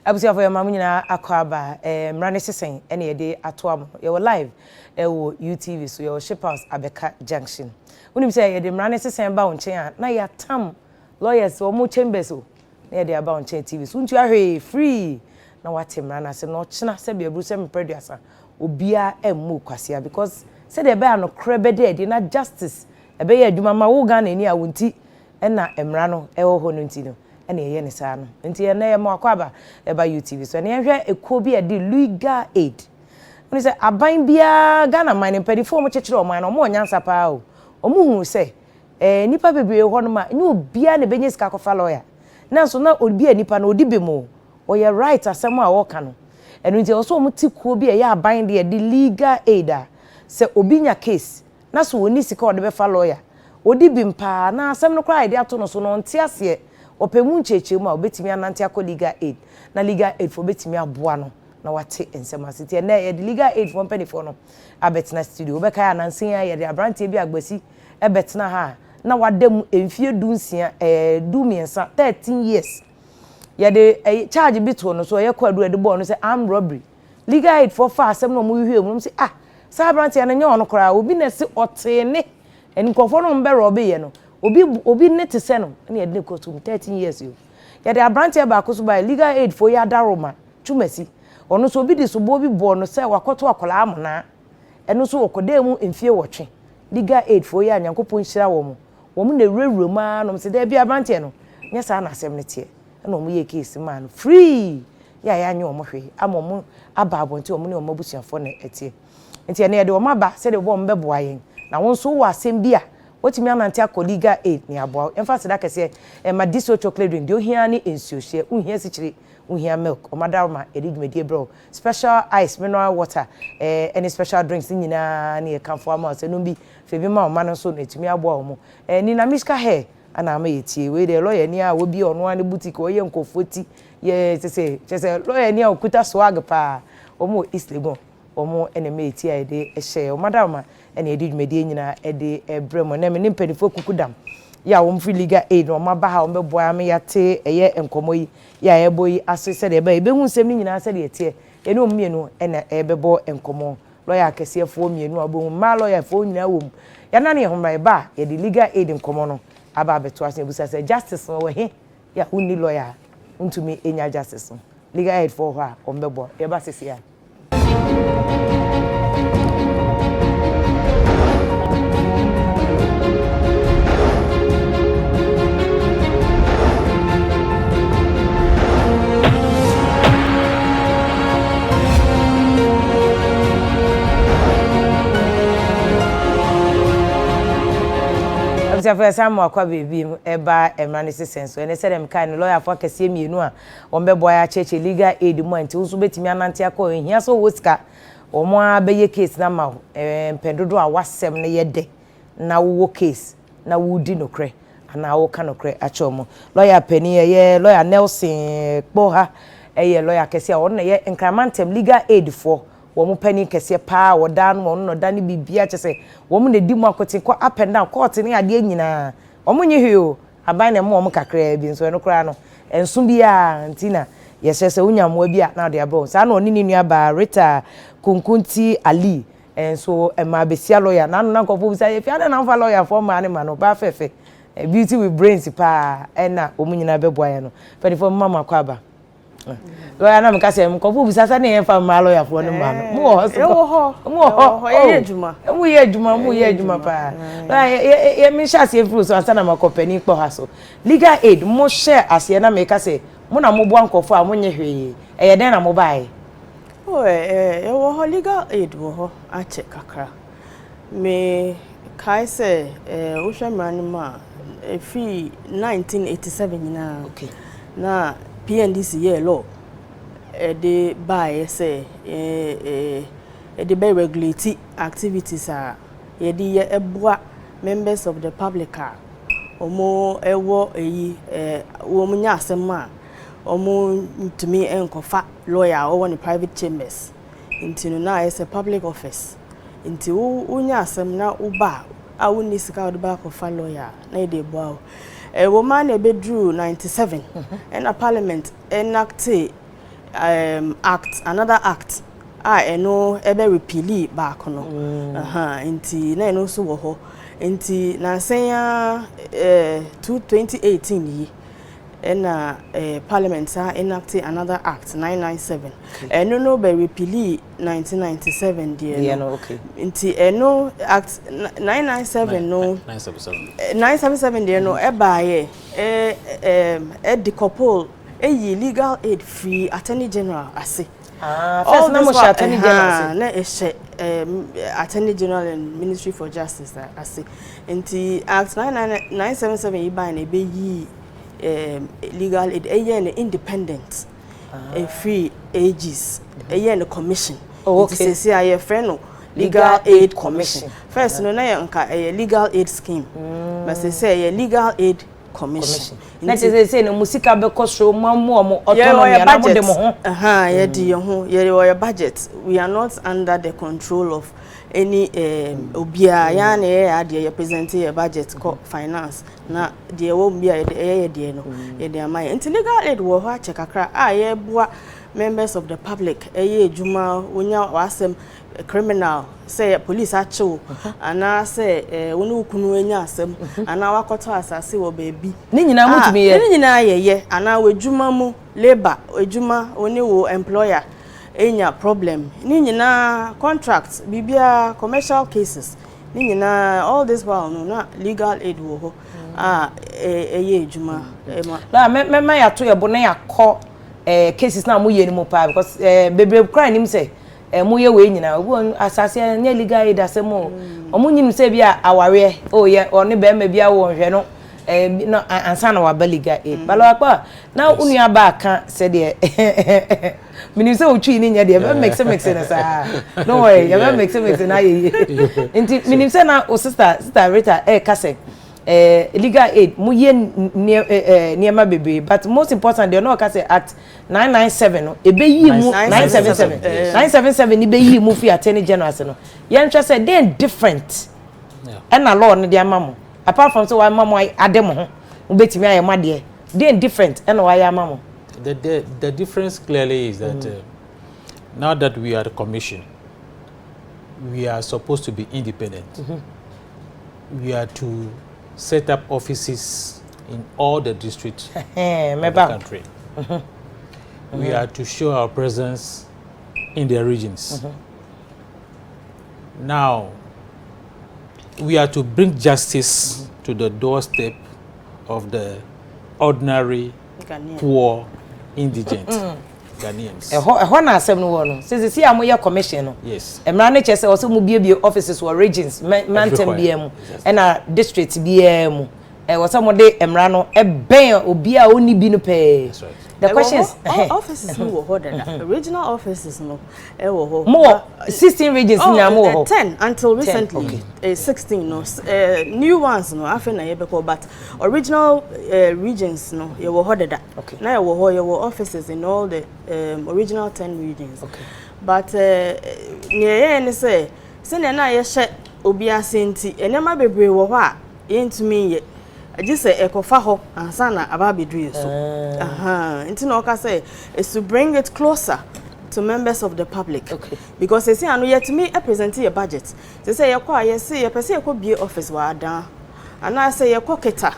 Abusia for your mama nyina akwaba Mmara ne sesen ene ye de ato am ye wo live wo UTV so ye ship house Abeka Junction unim say ye de Mmara ne sesen ba wonchen a na ya tam lawyers wo mo chambers o na ye de aba wonchen TV so ntu ahwe free na wate Mmara na se no chena se be aburu se mpreduasa obia emmu kwasia because say de be anokrebe de na justice ebe ye adwuma ma wo ga na ni a wonti na Mmara no wo ho no nti no ene ye ne saa no nti ye na ye mo akwaba e ba UTV so ne hwe eko bi e de legal aid oni se aban bia Ghana man mpedifo mo chechire o man no mo nyansa pa o mo hu se nipa bebre ho no ma nye obia ne benye sika kofa lawyer na so na obi nipa na odi be mo o ye right asem a wo ka no eno nti so mo ti ko bi e ya aban de legal aid a se obi nya case na so woni sika o de be fa lawyer odi bi mpa na asem no kra ide ato no so no ntia se opemu ncheche mu a obetimi anante akọ legal aid na legal aid for obetimi aboa no na wate ensem asiti na ye legal aid for company for no abetna studio obeka ya nansen ya ye de abrante bi agbasi ebetna ha na wadam emfie dunsia du miensa 13 years ye de charge bito no so ye kwadu de bo no say armed robbery legal aid for fa asem no mu hwie mu say sa abrante ya na nye ono kora obi na se otene enkofo no mbe robe ye no obi net se no na ye de kotum 13 years yo ya de abrante ba akoso ba legal aid for ya daroma tumasi ono so obi di so bo bi bo no se wakoto akola amona eno so okode mu emfie wotwe legal aid for ya nyankopon hira wo mu na rewure ma no se de bi abrante no nya sa na asem ne tie na omu ye case man free ya nya omo hwe amomo aba abonte omo ne omo busuafo na etie nti na ye de omo aba se de bo mbebo ayen na won so wa asem bia wotimi anante akoliga 8 ni aboa emphasize da kese ma diso chocolate drink de ohia ni ensuohye ohia sichire ohia milk omadarma edidwedie bro special ice mineral water any special drinks nyina na ye kanfo ama se no bi febi ma oma no so na etimi aboa omo ni na miska hair ana ama yetie we de lawyer ni a wo bi ono an boutique oye nkofoti ye chese lawyer ni a okuta swag pa omo East Legon omo eneme eti a de ehye omadarma ene edidwedie nyina ede ebremo na me ne mpanifo kukudam ya wo mfri legal aid no maba ha wo meboa me yate eye enkomoyi ya eboyi aso se de ba ebehu nsem ni nyina se de etie ene omienu ene ebebo enkomo lawyer akesiefo mienu abohu ma lawyer fo nyina wo ya na ne homai ba ye de legal aid enkomo no aba abeto asen ebusa se justice no he ya unni lawyer ntumi enya justice no legal aid for ho a ombebo ye ba sese ya First time akwa baby eba Mmara ne sesen so ene se dem kai no lawyer for kese mienu a ombebo ya cheche legal aid mu anti unso betimi anante akọ ehia so woska omo abeye case na ma mpendodo a wasem ne yede na wo case na wudi nokre ana wo kanokre achomo lawyer pani ye lawyer Nelson Kpoha eye lawyer kese a won ye incremental legal aid for wo mu pani kese pa wo dan wo no dan bibia chese wo mu na di mu akote ko up and down court ne ade nyina wo mu nye hwe aban na mu kakra bi nso no kra no enso bia ntina yesese unyamwa bia na de abo sa na oni ni nua ba Rita Kunkunti Ali enso ema besia lawyer na no nkofo bi sa ye fia na mfa lawyer for ma ne ma no ba fefe beauty with brains pa na omu nyina beboa ye no fedi for mama kwaba lawyer na mka se mkofo bi sa na ye fa ma lawyer for no ma no mu ho so mu ho ye adwuma mu ye adwuma pa ye mi sha se fru so asana makopani kpo ha so legal aid mo share ase na me ka se mo na mo bo ankofo a mo nye hweye eye den na mo bae wo legal aid wo a check kakra me kai se wo hwe Mmara ma fi 1987 nyina okay na PNDC ye law the by say the by regulate activities are ye di eboa members of the public are omo ewo eyi wo munya asem a omo ntumi enkofa lawyer or one private chambers into na is a public office into unya asem na uba a woni sika od ba kofa lawyer na e dey boa woman e bedru 97 and a parliament enacted act another act eno ebe repeal back no nti na eno so wo ho nti na senya 2018 yi ena parliament enacted another act 997 eno no be repeal 1997 there no nti eno act 997 no 977 there no eba ye decouple legal aid free attorney general ase first na mo attorney general na attorney general and ministry for justice ase nti act 977 yi ban na be yi legal aid and independent free ages and the commission okay say I friend legal aid commission first no na nka legal aid scheme but say legal aid commission na say no musika be cost mo autonomy na mo dem ho ye di ho your budget. We are not under the control of any obia ya na ye ade ye present your budget finance na de wo bia ye de no ye de amay nti legal aid wo ho ache kakra ye boa members of the public ejuma onya wasem criminal say police acho ana say wonu kunu enya asem ana wakoto asase wo baby ni nyina mutumi ye ni nyina ye ana wejuma mu labor ejuma oni wo employer enya problem ni nyina contracts bibia commercial cases ni nyina all this while no na legal aid wo ho eye ejuma na me ya to ye bo na yakọ cases na mo ye ni mo pa because bebre cry nim say mo ye we nyina obo asase na legal aid asemo omo nyim say bia aware ye oni be ma bia wo hwe no no ansa na wa legal aid balo akwa na unu aba aka say de minim say otwi ni nya de be make na sa no worry ya be make na ye nti minim say na o sister Rita kase legal aid mu ye niema bebe but most important they no kase at 997 no ebe yi mu 977 ni be yi mu fi attorney general no ye ntwa say they different na law no de amamo apart from so why mamo adem ho ubetimi ayema de they different na why amamo. The difference clearly is that now that we are the commission, we are supposed to be independent. We are to set up offices in all the districts of the country. We are to show our presence in their regions. Now, we are to bring justice to the doorstep of the ordinary, poor, indigent Ghanaians. Na asem no no. See amoye commission no. Yes. Mmara na chese also mu bie offices or regions, mountain bia mu, na district bia mu. Was some de Mmara no ben obi a oni bi no pe. That's right. The question is offices no wo that regional offices no wo ho. More 16 regions na mo ho. 10 until recently. 16 no. New ones no afa na ye beko but original regions no ye wo ho that. Okay. Na ye wo ho ye wo offices in all the original 10 regions. Okay. But ne ye say na ye hye obi asenti enema bebre wo ho a yentumi ye just say ekofa ho ansa na ababedru so nti na oka say is to bring it closer to members of the public. Okay. Because they say anu yet me present your budget they say you kwa you say you pese you bie office wa dan and I say you keta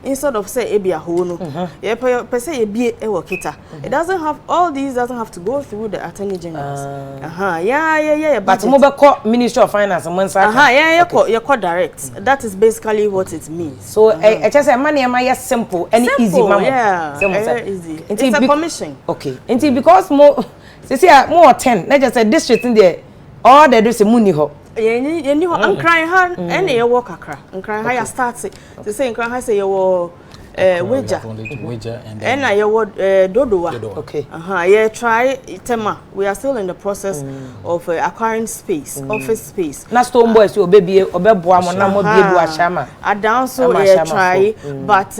instead of say ebia ho no you pese you bie e wo keta it doesn't have all these doesn't have to go through the attorney generals yeah but mo be call ministry of finance mo nsa you call direct. That is basically what it means. So I just say money am yes simple and easy mama. Yeah, easy. It's a commission. Okay. Until because more more 10 na just say district in there all they do say money ho. You know I'm crying hard and you walk akra. I'm crying how you start it. They say crying how say you wager and then I dodowa. Okay. Yeah, try tema. We are still in the process of acquiring space, office space. Na stone boys you baby obeboa mo na mo biedu ashama. Adan so yeah try but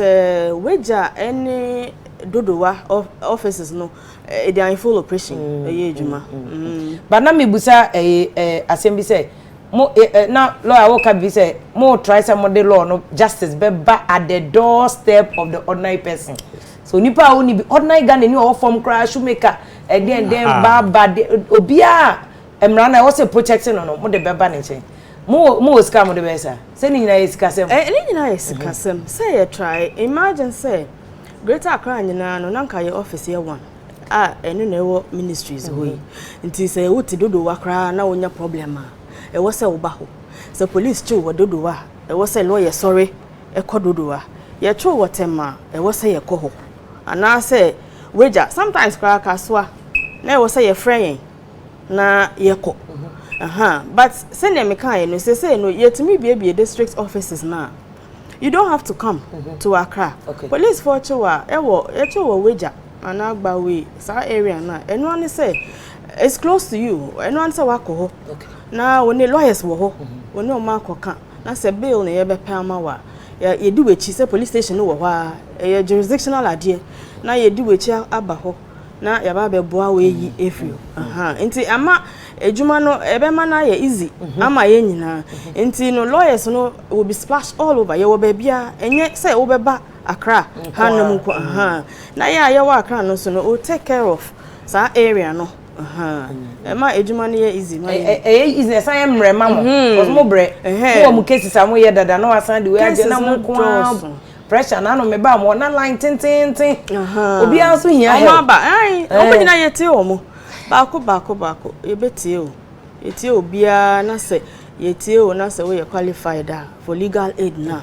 wager any dodowa offices no they are in full operation but na me busa assembly say mo now lawyer will be say mo try some of the law no justice be back at the doorstep of the ordinary person so nipa wo ni bi ordinary Ghana ni o form crash shoemaker then baba obia Mmara na wo say protecting no mo de beba ne nchen mo sika mo de besa say ni nyina yesikasem ni nyina yesikasem say you try imagine say Greater Accra nyina no nanka ye office ye one enu na ewo ministries hoyi nti say wo ti dodo wakra na wonya problem a ewo say wo ba ho say police chill wo dodo wa ewo say lawyer sorry ekododo wa ye chill wo tema ewo say ye koho ana say weja sometimes kra kaswa na ewo say ye friend na ye ko but send them kind no say no yetimi be district offices na you don't have to come to Accra. Police for chiwa ewo weja anagba we sa area na anyone say it's close to you anyone say wako ho na woni lawyers wo ho woni o ma koka na say bail na ye be pa ma wa ye di wechi say police station no wo ho a jurisdictional ade na ye di wechi aba ho na ya ba be boa we yi efio nti ama ejuma no ebe ma na ye easy ama ye nyina nti no lawyers no will be splashed all over ye wo ba bia enye say wo beba Accra hanum ko na ye wa Accra no so no will take care of sa area no ema ejuma no ye easy ma easy na say Mmara ma mo cause mo bre wo mu cases am ye dada no asan de we age na mo ko pressure na no me ba mo na line tin obi an so hia he o ba ai o nyina ye ti o mo Bako yebetie o yetie obia na se yetie o na se we qualified for legal aid na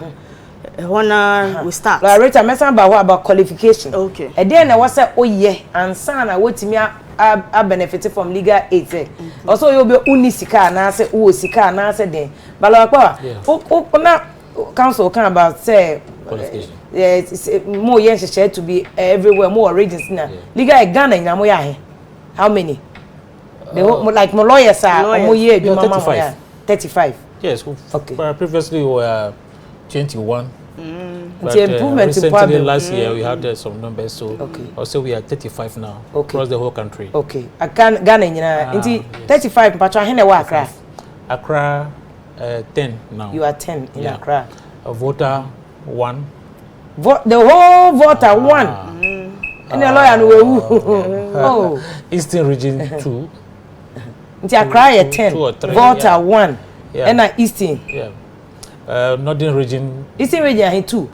we start Rita mesan ba ho about qualification okay e dey na we say oye ansa na wotimi a benefit from legal aid also you be unisika na se wo sika na se den balawa kwa na council can about say qualification more yes share to be everywhere more regions na legal Ghana na mo ya he. How many? Like my lawyers are 35. Yes, okay. Previously we were 21. But recently last year we had some numbers, so also we are 35 now across the whole country. Okay. I can Ghana, 35. But I know Accra. Accra 10 now. You are 10 in Accra. A voter 1. The whole voter 1. And the lawyer no Eastern region 2. Nti Accra 10. Voter 1. And Eastern. Northern region. Eastern region 2.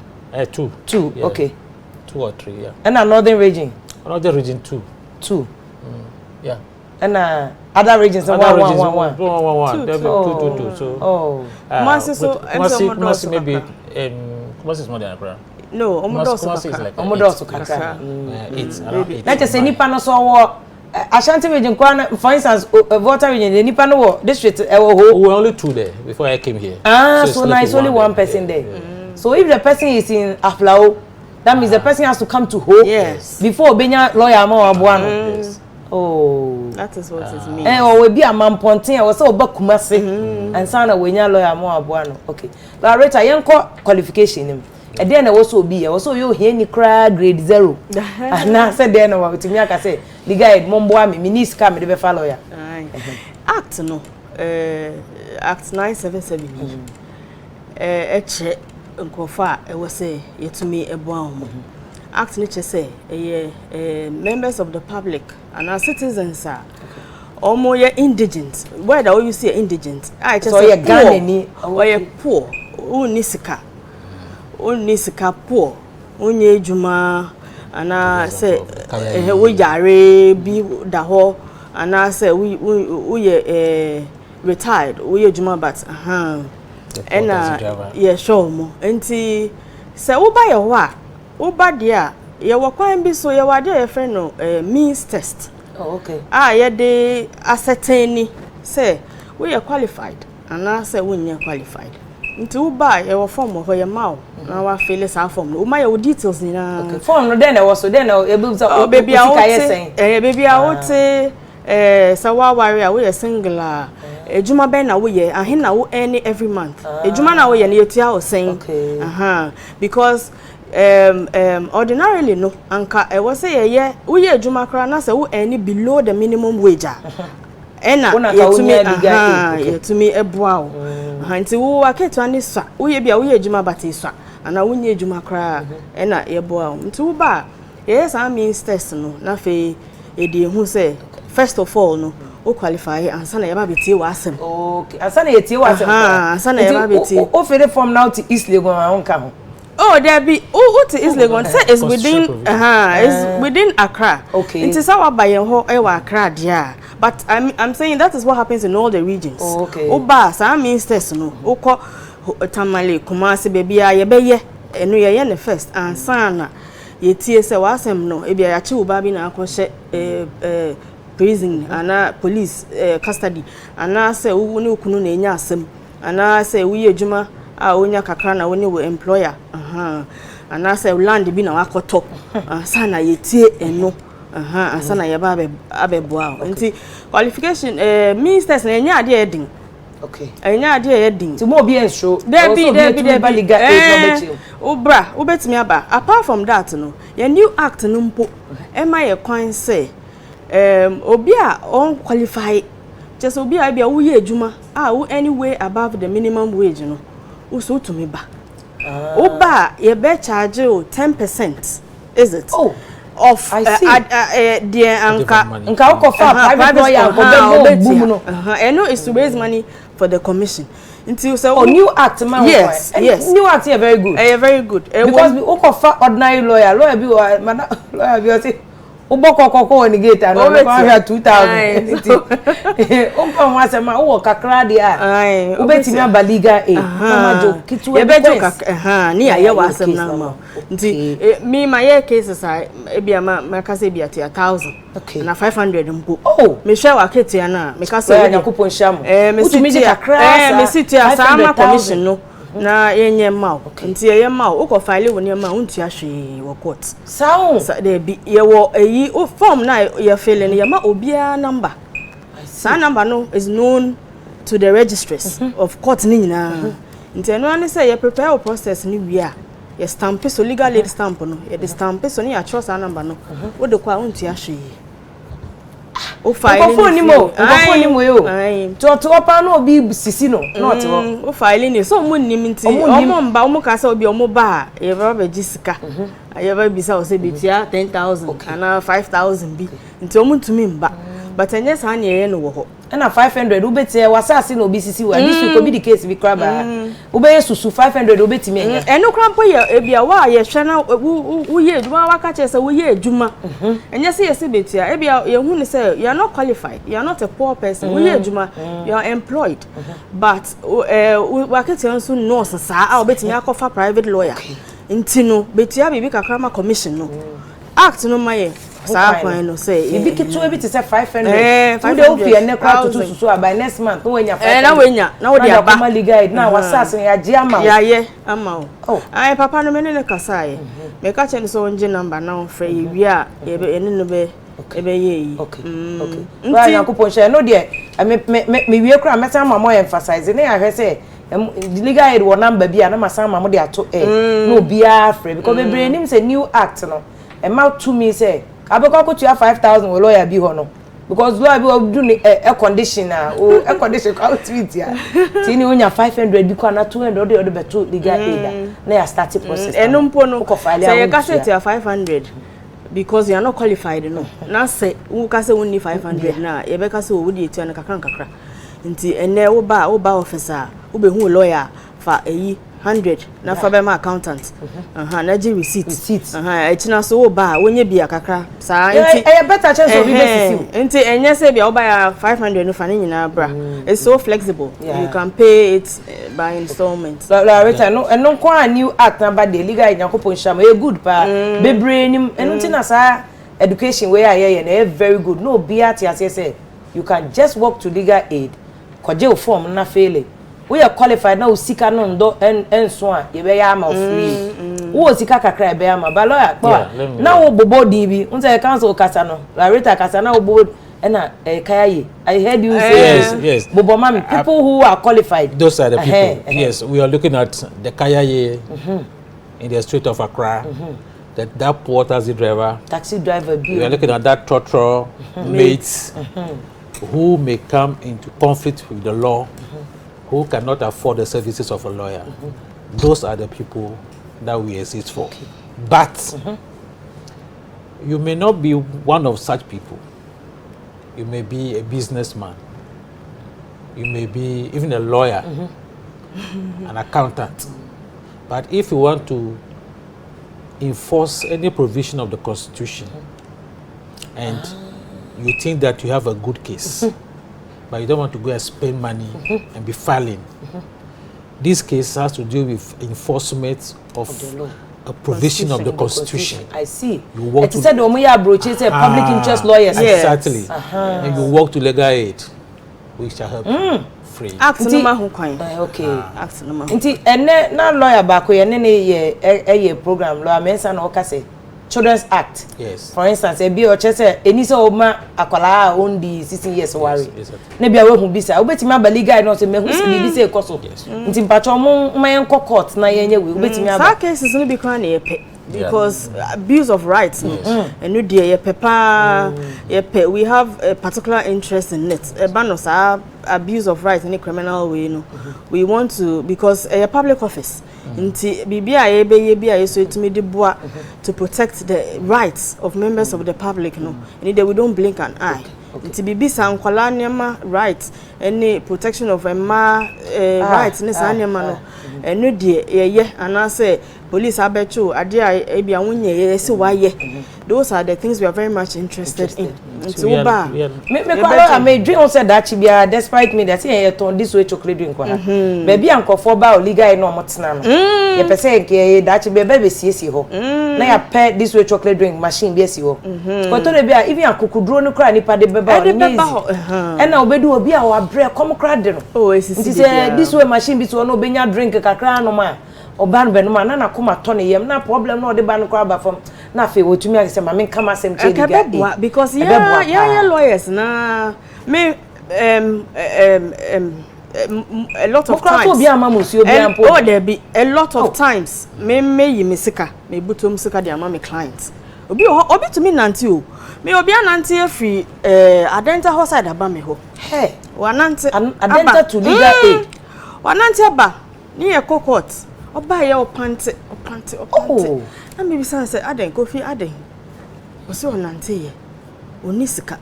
2. Okay. 2 or 3. Yeah. And Northern region. Northern region 2. 2. Yeah. And other regions 1. 2. So. Kumasi maybe. Kumasi is more than Accra. No, Kumasi is like Omodoso kaka. It's around 8. Not just nipa no so wo Ashanti region kwa for instance voter region nipa no wo district we were only 2 there before I came here. So now it's only one person there. So if the person is in Aflao, that means the person has to come to Hope before Benya lawyer ma aboa no. Oh, that is what it means. We be a mamponten we say oba Kumasi and sana we nya lawyer ma aboa no. Okay. But Rita yenko qualification nim. E dey na wo so obi wo so you here ni cra grade 0 na say dey na wa timi aka say the guy mombo am me sika me dey be fa lawyer act no act 977 che nkofa e wo say yetumi ebo ahom act ni che say members of the public and our citizens are omo ye indigent where that you see indigent I just say Ghana ni poor unisika poor onye ejuma ana say wo yare bi da ho ana say we ye retired we ejuma but yeah sure mo enti say wo ba ye ho a wo ba dia ye wo kwan bi so ye wade ye friend no means test ye de ascertain say we are qualified ana say we nye qualified nti wo ba ye wo form ho ye ma wo na wa fill sa form no ma ye wo details ni na form no den e wo so den e be so baby a wote sa wa ware a wo ye single a ejuma ben na wo ye ahe na wo earn every month ejuma na wo ye na yetua wo sen because ordinarily no anka e wo say ye wo ye ejuma kra na say wo earn below the minimum wage ena yetumi eboa wo nti wo waketu ani wo ye bia wo ye ejuma bate swa ana wo nye ejuma kra ena yeboa wo nti wo ba yes I mean test no na fe e dey hu say first of all no o qualify ansa na yeba betie wasem okay ansa na yetie wasem ansa na yeba betie o fere from now to East Legon an ka ho oh there be o to East Legon say is within is within Accra okay it is our by ho e wa Accra dia but I'm saying that is what happens in all the regions okay o ba sa means test no o ko Tamale Kumasi baby ye beye enu ye ne first ansa na yetie se wasem no e bia ya chi uba bi na akɔhye prison ana police custody ana se wo ne okunu na enya asem ana se wo ye adwuma a onya kakra na wo ne wo employer ana se land bi na wakɔtɔ ansa na yetie enu ansa na ye ba abeboa nti qualification ministers na enya ade edin okay enya ade edin ti mo bi ensho there be legal aid no bechi obra obetimi aba apart from that no your new act no mpo ema ye kwan say obi a on qualify just obi a bia wo ye adwuma wo anyway above the minimum wage no wo so to me ba oba ye be charge 10% is it of the nka ukofa private lawyer go boom no and no is to raise money for the commission until so new act man yes new act is very good very good because ukofa ordinary lawyer bi lawyer bi o say ubokokoko woni gate and we come here 2000 umpa mwasema wo kakra dia ubetimi aba legal aid mama jo kitu e bejo ni aye wasem na ma nti me my cases e bia ma kase bia 1000 na 500 mpo me share wa kete na me kase yakupon sham me siti kakra me siti asama commission no na yenye ma nti yenye ma o ko file woni ma unti ahwe wo court sawo there be ye wo eyi o form na ye fill in ye ma obia number sa number no is known to the registrars of court ni nyina nti eno ani say ye prepare a process ni wi a ye stamp so legal aid stamp no ye the stamp so ni ya trust number no wo de kwa unti ahwe o file ni mo yo to pa no obi sisi no not wo o file ni so mo nim nti omo mba omo ka sa obi omo ba ye ba ba jisika ye ba bisa o se bitia 10,000 ana 5,000 bi nti omo ntumi mba but enye sa na ye no wo ho na 500 ubetie wasasi na obi sisi wa this week obi the case bi kraba ube susu 500 ubetimi enya eno krampo ye ebia wa ye hwe na wo ye adwuma waka che se wo ye adwuma enye se ye se betia ebia ye hu ni say you are not qualified, you are not a poor person, wo ye adwuma, you are employed but wakati nso nurse sa a obetimi akofa private lawyer ntino betia bibi kakrama commission no act no maye sa kwan no say bibi kitu ebi ti say 500 tu de ofi ene kwa to so by next month no wenya 500 na wo de aba legal aid na wasase ya je ama ya ye ama o ai papa no me ne kasa ye me ka che no so nje number na o frɛ ye wi a ye be ene no be ebe ye yi okay right na ko share no de me wie kra meta ma mo emphasize ne ya hwe say legal aid wo number bia na masan ma mo de ato no bia frɛ because be brain him say new act no amount to me say abeko ko 5,000 we lawyer bi ho no because lawyer bi do a condition a condition ka tweet ya ti ni onya 500 bi ko na 200 de beto legal aid na ya start process eno mpo no say you can say 500 because you are not qualified no na say wo ka say wonni 500 na ye be ka say wo di etu na kakra nti ene wo ba officer wo be hu lawyer fa eyi 100 na fa be ma accountant na ji receipt etina so wo ba wonye bia kakra sa nti better chance of be sisi nti enye se bia wo ba ya 500 no fa ni nyina bra it's so flexible you can pay it by installments la reta no eno kwa new act number the legal yakopon sham e good pa bebre nim eno tina sa education where aye na very good no bia ti ase say you can just walk to legal aid koje o form na fail we are qualified now sika no ndo enso a ye be ya ama free wo sika kakra e be ama ba lawyer pa na wo bobo dibi unse council kasa no la reta kasa na wo bobo na kayaye I heard you say yes bobo mami people who are qualified those are the people yes we are looking at the kayaye in the street of Accra that poor taxi driver we are looking at that trotro mates who may come into conflict with the law who cannot afford the services of a lawyer. Those are the people that we exist for. But You may not be one of such people. You may be a businessman. You may be even a lawyer, an accountant. But if you want to enforce any provision of the Constitution and you think that you have a good case, but you don't want to go and spend money and be filing, this case has to do with enforcement of the law. A provision of the Constitution. I see. You walk to said public interest lawyers. Exactly. Yes. And you walk to legal aid, which shall help you free. Act number who coin. Okay. Act number. Inti na lawyer back we ye program lawyer mensa na okase Children's Act. Yes. For instance, e bi o chese eni so ma akwala on the 16 years worry. Na bia we hu bisa obetimi aba legal no se mehu se bi se ekoso. Nti mpacho mo mayen court na yenye we obetimi aba. Some cases no be crown ye pe because abuse of rights and no dear ye papa ye we have a particular interest in it. A ban of abuse of rights in a criminal way no. We want to because a public office nti bibia ye bia so to me de boa to protect the rights of members of the public no and we don't blink an eye nti bibi sankwala niema rights any protection of rights ne san niema no eno de ye anase police abecho ade a bia wonye ye se waye those are the things we are very much interested in nti wo ba me kwala me dream on said that bia despite me that say turn this way chocolate drink kwa baby ankofo ba oliga no motena no ye pese nke that be be siesie ho na ya pe this way chocolate drink machine be esi ho ko to bia even akukuduro no kra nipa de beba no e na obedu obi a wa bre kom kra de no nti say this way machine bi so no obenya drink kakra no ma oban be no ma na koma to ne yem na problem no de ba no kra ba fam na fe wotumi ase ma men kama sem che diga because yeah lawyers na me a lot of times there be a lot of times me yimesika me butom sika de ama me clients obi to me nanti o me obi ananti afri adenta hoside aba me ho hey wananti adenta to legal aid wananti aba ni e court oba ye opante na me bi say aden kofi aden o se wananti ye oni sika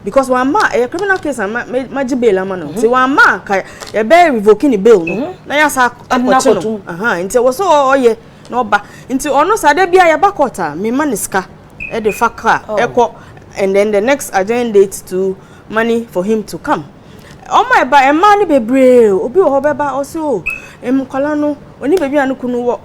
because one ma a criminal case maji bail amano say one ma ka ye be revoking the bail no na ya sa akoto nti wo so oye na oba nti ono sa da bia ye bakota me maniska e de fakra eko and then the next agenda date to money for him to come oh my ba e ma ni bebre obi wo beba o so kwala no oni bebi anu kunu wo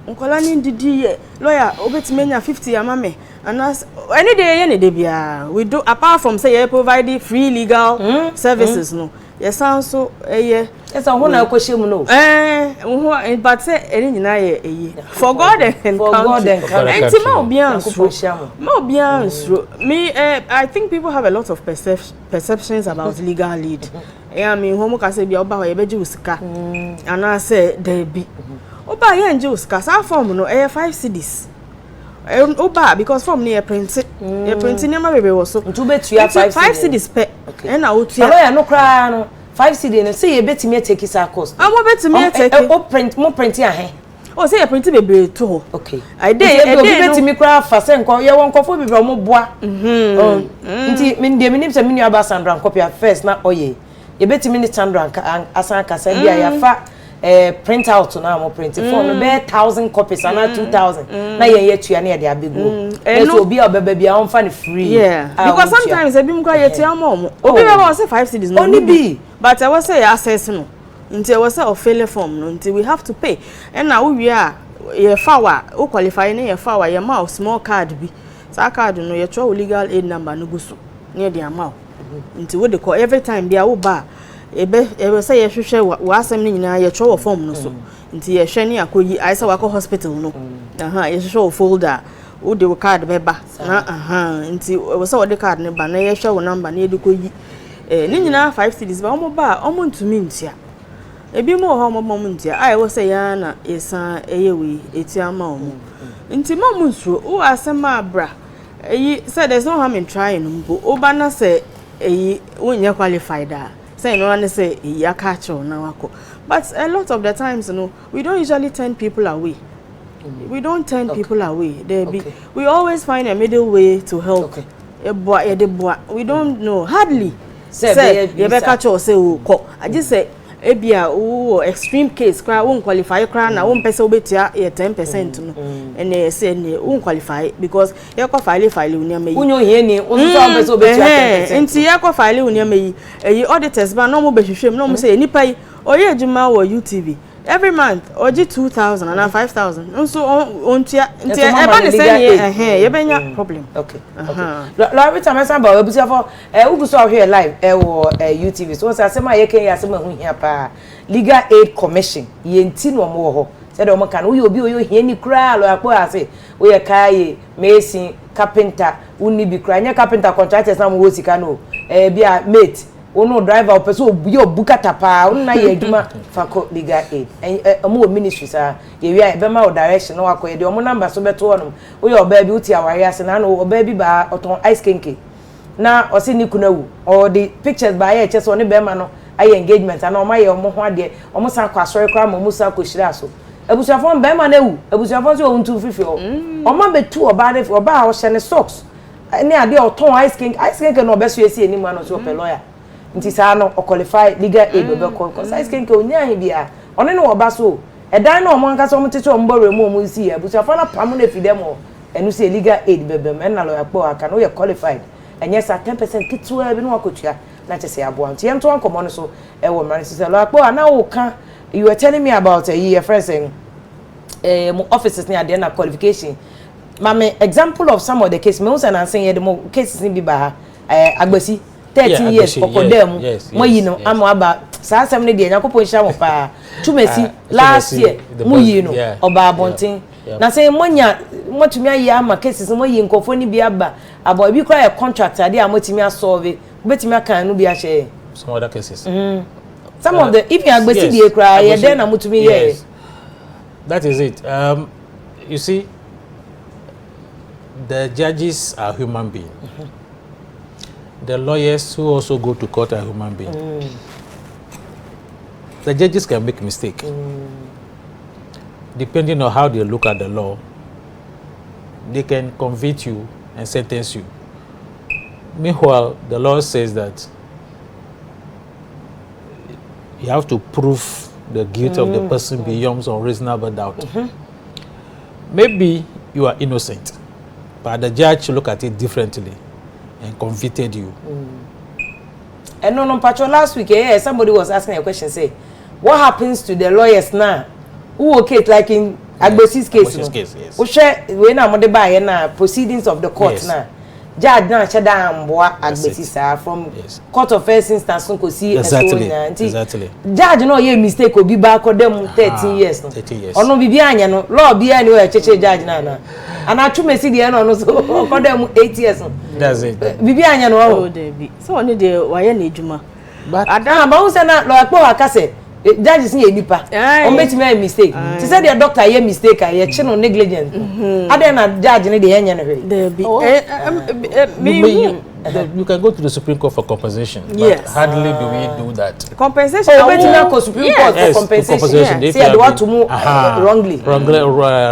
nkwala ni didi ye lawyer obetimenya 50 amame and as any day any day bia we do apart from say you provide free legal services no yes also yes I want to question no but say any nyina ye for God and country enti ma obi ansro me I think people have a lot of perceptions about legal aid I mean homo ka say bia oba ho ye beji usika and I say there be oba ye nje usika sa form no 5 cedis oba because form near print nema bebe wo so ntu betua 5 cedis pe and na otua lawyer no kra no 5 cedis no say ye betimi take isa cost mo betimi take mo print ahe o say ye print bebe to ho okay I dey betimi kra fa se nko ye won kofo bebe mo boa nti me ndie me nim se me nua ba Sandra copy first na oye ye betimi ni Sandra asan kasa bia ya fa print out na mo print for no be 1000 copies and 2000 na ye tua na ye de abegu so obi obeba bia on fa free because sometimes ebi mkwa ye tua mo obi be say 5 cedis no only be but I was say access no nti I was say failure form no nti we have to pay and na we are ye fawa o qualify na ye fawa ye ma small card bi sa card no ye twa legal aid number no guso na de amount nti we dey call every time bia wo ba ebe say ye hwehwe wa asem ni nyina ye twa form no so nti ye hwe ni akoyi ai say wa ko hospital no ye hwe folder wo de card beba na nti we say wo de card ne ba na ye hwe wo number na ye de koyi ni nyina 5 cedis ba omo ba omo ntumi ntia ebi mo ho omo ntia ai wo say ya na esa eyewe etia ma omo nti mo nsuro wo asem abra say there's no harm in trying mbo oba na say wonya qualified say no one say ya catch on na wako but a lot of the times we don't usually turn people away We don't turn people away. We always find a middle way to help. We don't know hardly. Say Rebecca Cho say I just say ebia o extreme case cry won't qualify cry na won person obetia 10% no and they say won't qualify because you go file unia me unyo here ni won so person obetia 10% nti you go file unia me auditors ba no mo behwehwem no mo say nipa yi oye adwuma wo UTV every month oji 2,000 and 5,000 so ontia nti e ba ne say you benya problem. Okay. Every time I say about ebusia for uguso ahwe live wo UTV so say ma ye ken ya say ma hu hia pa legal aid commission ye nti no mo ho say de mo kan wo obi oyo hia ni kura lo akpo ase wo ye kai mason carpenter uni bi kura nya carpenter contractors na mo wo sika no bia mate ono driver o person obi obukata pa ono na ye adwuma fako legal aid omo ministry sa ye wi be ma o direction no akoye de omo number so beto ono wo ye oba bi uti aware ase na no oba bi ba oton ice kenke na o se ni kunawu o the pictures ba ye che so ne be ma no aye engagement na o ma ye omo ho ade omo san kwa sori kwa mo musa ko shira so ebusuafo be ma na ewu ebusuafo so o ntu fifi o omo betu oba de oba o hye ne socks ni ade oton ice kenke no be so esi eni ma no so pe lawyer nti sa no o qualify legal aid be ko size kenke onya hin bia one no oba so edan no mo nka so mo tete o mbore mu o si abusuafo na pam na fi dem o enu se legal aid be me na lawyer kpo aka no ye qualified enye sa 10% kitwa bi no akotua na chese aboa nti ento ankomo no so e wo mran se lawyer kpo ana wo ka you were telling me about a year friend saying mo offices ni ade na qualification mama example of some of the case me usa na saying ye the cases ni bi ba agbasi 13 years okodem moyi no ama aba saa asem ne de yakopon hia mo pa tumesi last year moyi no oba abonten na say monya motumi ayi ama cases moyi nkofo ni bi aba aba bi kra contract ade amotumi asolve betumi aka no bi a share some other cases some of the if you agbesi die kra ye den na motumi ye that is it. You see, the judges are human beings. The lawyers who also go to court are human beings. The judges can make mistakes. Depending on how they look at the law, they can convict you and sentence you. Meanwhile, the law says that you have to prove the guilt of the person beyond unreasonable doubt. Maybe you are innocent, but the judge look at it differently and convicted you. And no, Pacho, last week, somebody was asking a question, say, what happens to the lawyers now? Who okay, like in Agbesi's case? Agbesi's case, yes. We share, we na mode by na proceedings of the court now. Judge na shada amboa Agbesi from court of first instance ko see exactly. Judge no ye mistake obi ba ko dem 13 years no. 13 years. Ono bibi anya no law bia ni we cheche judge na. And I tumesi de no so ko dem 8 years no. That's it. Bibi anya no oh Debbie. So oni de waye na ejuma. But adam ba unse na law kpo akase judges ni enipa o betimi a mistake to say the doctor ye mistake a ye che no negligence ade na judge ni de yenye no you can go to the Supreme Court for compensation, but hardly do we do that. Compensation betimi go Supreme Court for compensation if they want to move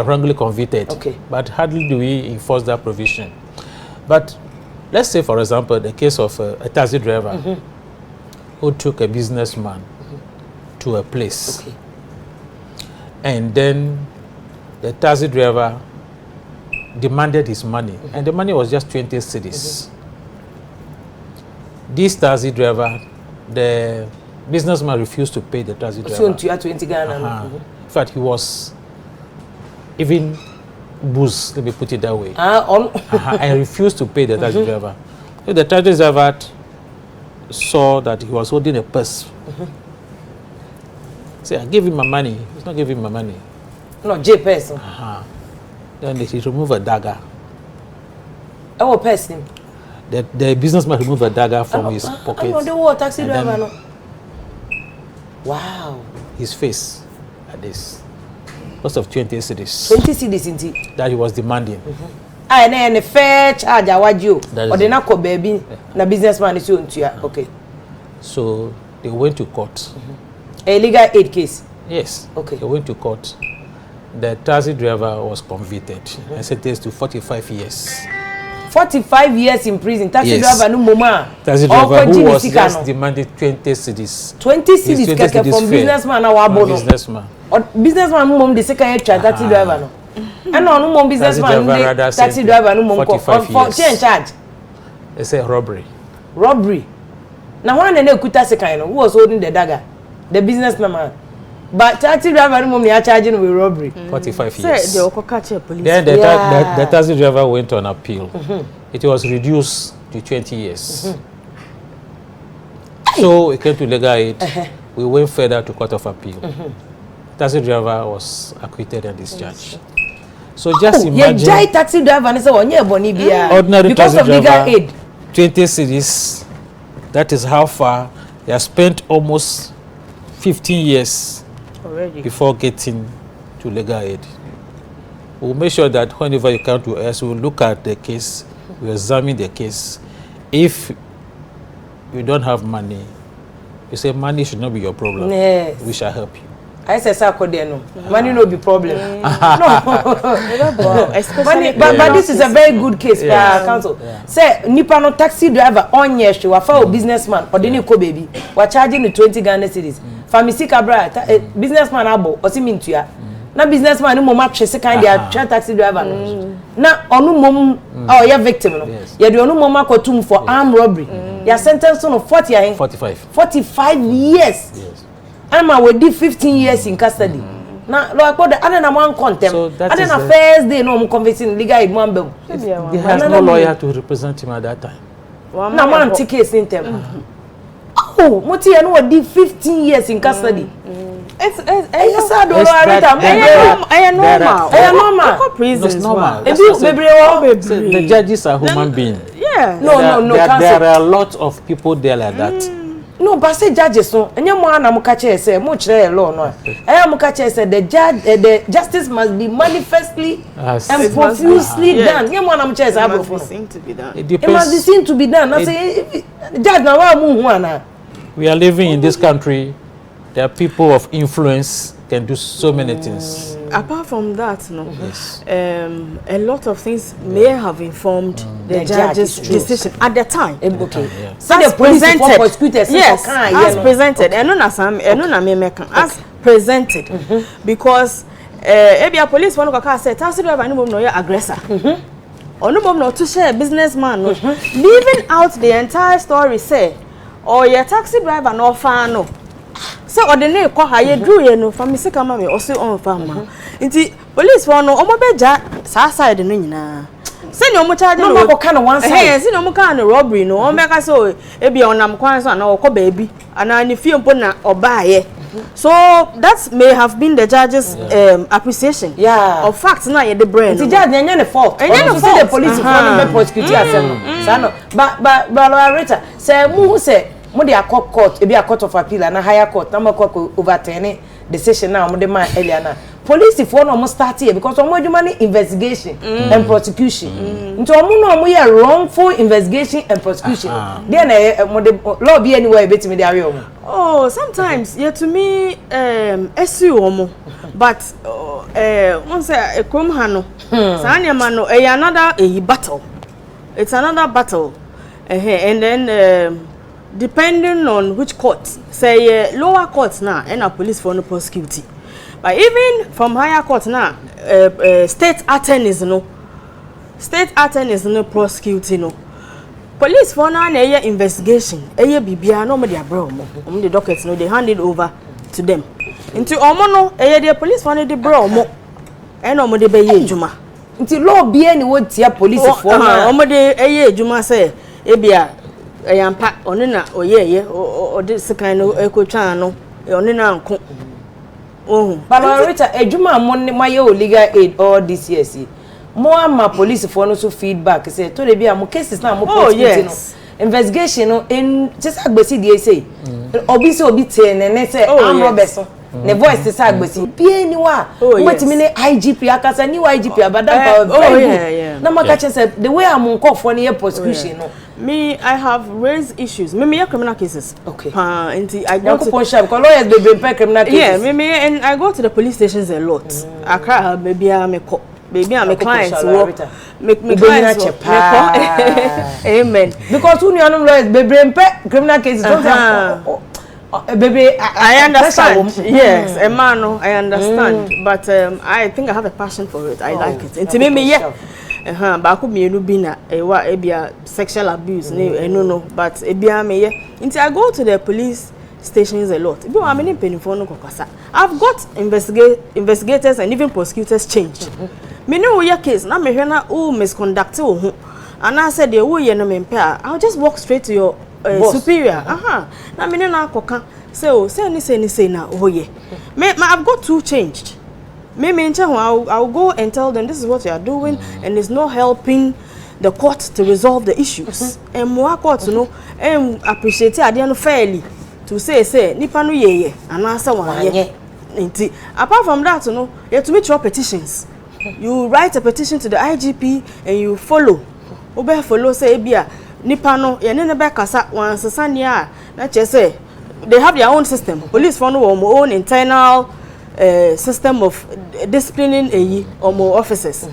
wrongly convicted, but hardly do we enforce that provision. But let's say, for example, the case of a taxi driver who took a businessman to a place, and then the taxi driver demanded his money, and the money was just 20 cedis. This taxi driver, the businessman refused to pay the taxi driver. So 20 Ghana. In fact, he was even booze, let me put it that way. And refused to pay the taxi driver. So the taxi driver saw that he was holding a purse. Say, I gave him my money. He's not giving my money. No, J person. Then he removed a dagger. Oh, person. The businessman removed a dagger from his pocket. Oh, the taxi driver. No. Wow. His face at this. Lots of 20 cedis. 20 cedis indeed. That he was demanding. And then a fair charge, I want you. Or the Nako baby, the businessman is on to okay. So they went to court. A legal aid case? Yes. Okay. They went to court. the taxi driver was convicted and sentenced to 45 years. 45 years in prison. Taxi driver no mama. Taxi driver who was just demanded 20 cedis. 20 cedis from businessman na wa bono. Businessman. Or businessman mum de second year taxi driver no. And no mum businessman taxi driver no mum for charge. It's a robbery. Robbery. Now one na ekuta second no who was holding the dagger? The businessman. But taxi driver no mum they are charging with robbery. 45 years. Say they catch a police. Then the taxi driver went on appeal. It was reduced to 20 years. So it came to legal aid. We went further to court of appeal. Taxi driver was acquitted and discharged. So just imagine. Yeah, taxi driver and say ordinary because taxi of legal driver, aid. 20 cedis. That is how far they have spent almost 15 years already before getting to legal aid. We'll make sure that whenever you come to us, we'll look at the case, we'll examine the case. If you don't have money, you say money should not be your problem. Yes. We shall help you. I say no. Money no be problem. No. Money, but this is a very good case, council. Say nipa no taxi driver on yeshi wa fa businessman or deni ko baby. We charging the 20 Ghana cedis. Famisi Cabra businessman abo o si mintua. Na businessman no mama twese kan dia taxi driver no. Na onu mom oh ya victim no. Ya de onu mama kotum for armed robbery. Ya sentence no 45 years. Yes. Ama we did 15 years in custody. Na lo akpo de ana na one contempt. Ana na first day no convicting legal aid man be. He has no lawyer to represent him at that time. Na man take case in them. Oh, Moti and we did 15 years in custody. It's sad or normal. Prisons normal. The judges are human beings. Yeah. There are a lot of people there like that. No, but say judges so. Enye mo ana mo ka che say mo kire law no. Aya mo ka che say the justice must be manifestly and profusely done. Enye mo ana mo che say abofo. It must be seen to be done. I say judge na wa mu hu ana. We are living in this country. There are people of influence can do so many things. Apart from that, no. Yes. A lot of things may have informed the judge's decision at the time. Okay. So the presented. Yes. As presented. As presented. Because a police one go say taxi driver no no aggressor. Onu mom no to share businessman no. Leaving out the entire story say or your taxi driver no fan no. So ordinary ko ha ye drew ye no famisi kama me also on farm. Nti police for no omo beja sa side no nyina. Se ni omo charge no go kan one side. Se ni omo kan robbery no omo be ka so e bia onam kwan so na okọ baabi ana ni fie mpo na obaaye. So that may have been the judge's appreciation of facts na ye the brain. The judge nyanya ne fault. Say the police for no be prosecute asem. Sa no but Loretta say mu say mo dey court e be a court of appeal and a higher court na mo overturn decision na mo dey man earlier na police if one almost start here because omo do money investigation and prosecution nti omo no mo here wrongful investigation and prosecution then mo dey law be anywhere e betimi dey awe omo. Oh, sometimes yeah to me esu omo but once e kom ha no sa anya ma no another battle. It's another battle and then depending on which court, say lower courts now and a police for no prosecute. But even from higher courts now, state attorneys no prosecuting no. Police for now na investigation, bibia no me dia bro mo. The dockets no they hand it over to them. Into omo no the police for no the bro mo. And omo de be ye adwuma. Into law be any what tia police for na omo de adwuma say ebia Yampa onina oyeye o de sekan no ekotwa no onina nko but Loretta ejuma money maye o legal aid all this years mo ama police for no so feedback say to dey be am cases na mo prosecute no investigation no in just agbesi dey say obi say obi ten ne say am robbers ne voice is agbesi bie ni wa wetimi ne IGP akasa ni IGP abadam yeah. na maka say the way am nkofo ne prosecution no me I have raised issues me criminal cases okay I go to because lawyers they pay criminal cases yeah me and I go to the police stations a lot Accra baby I'm my clients work me clients work amen because who you know lawyers they pay criminal cases baby I understand yes Emmanuel I understand but I think I have a passion for it I like it and to me yeah ba ko mienu bi na ewa ebia sexual abuse no but ebia me yeah until I go to the police stations a lot bi wa me ni penifo no kokasa I've got investigators and even prosecutors change me no your case na me hwe na misconduct wo ho and I said the wo ye no me mpe I'll just walk straight to your superior na me na akoka say ni say na oh ye me I've got two changed me I'll go and tell them this is what you are doing and it's not helping the court to resolve the issues and more court you know appreciate ade no fairly to say nipa no ye and answer one ye apart from that you know you have to make your petitions you write a petition to the IGP and you follow follow say bia nipa no ye ne be kasa wan sesania na che say they have their own system police for no own internal system of disciplining more officers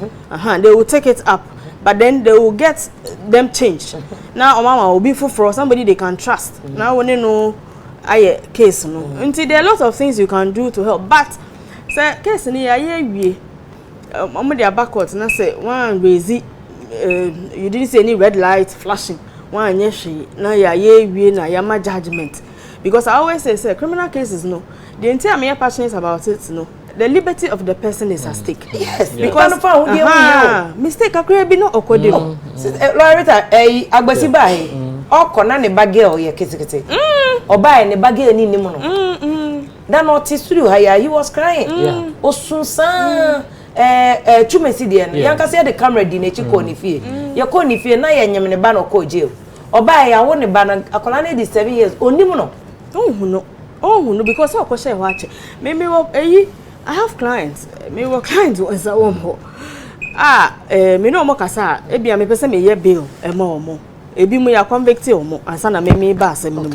they will take it up but then they will get them changed now mama will be for somebody they can trust now when you know I case no until there are a lot of things you can do to help but say case ni aye wie mama they are backwards na say one raise you didn't see any red light flashing one yeshi na aye wie na yama judgment because I always say criminal cases no the entire me passionate about it no the liberty of the person is at stake yes because mistake akure bi no okode no lawyer agbasi bai okona ne bagel ye kitikiti obai ne bagel ni nimu no that not studio he was crying osunsan chumesi de no yanka say the camera di na chiko ni fie ye ko ni fie na ye nyem ne ba no ko jail obai ya wo ne ba na akola ne di 7 years onimu no no because I share watch me work I have clients me work clients once a wo me no mo kasa e bia me pese me ye bill e mo ebi mu ya convict mo ansa na me ba asem no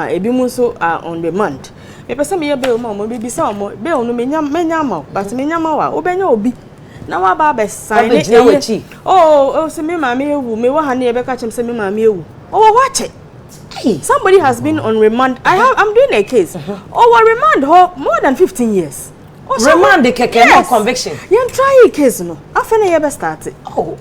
ebi mu so on demand me pese me ye bill mo bi sa mo bill no menya ma but menya ma wa obenya obi na wa ba be sign e se me ma me ewu me wa ha na e be ka chem se me ma me ewu watch somebody has been on remand I'm doing a case remand more than 15 years remand the keke no conviction you try a case no afena you be start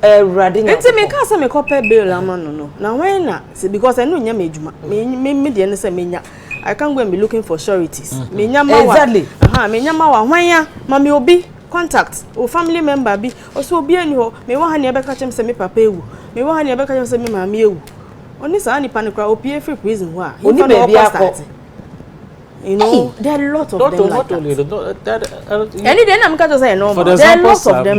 radin enti me ka say me copy bail amano no na when na because I know nya medjuma me de ne say menya I can't go and be looking for sureties menya ma wa exactly menya ma wa hwan ma me obi contact o family member bi o so obi ani ho me wa ha ne be ka chem say me papa ewu me wa ha ne be ka chem say me mama ewu oni sa ni panikra opie free prison ho oni baby akọ you know there are a lot of them not only any day am ka say no there are lots of them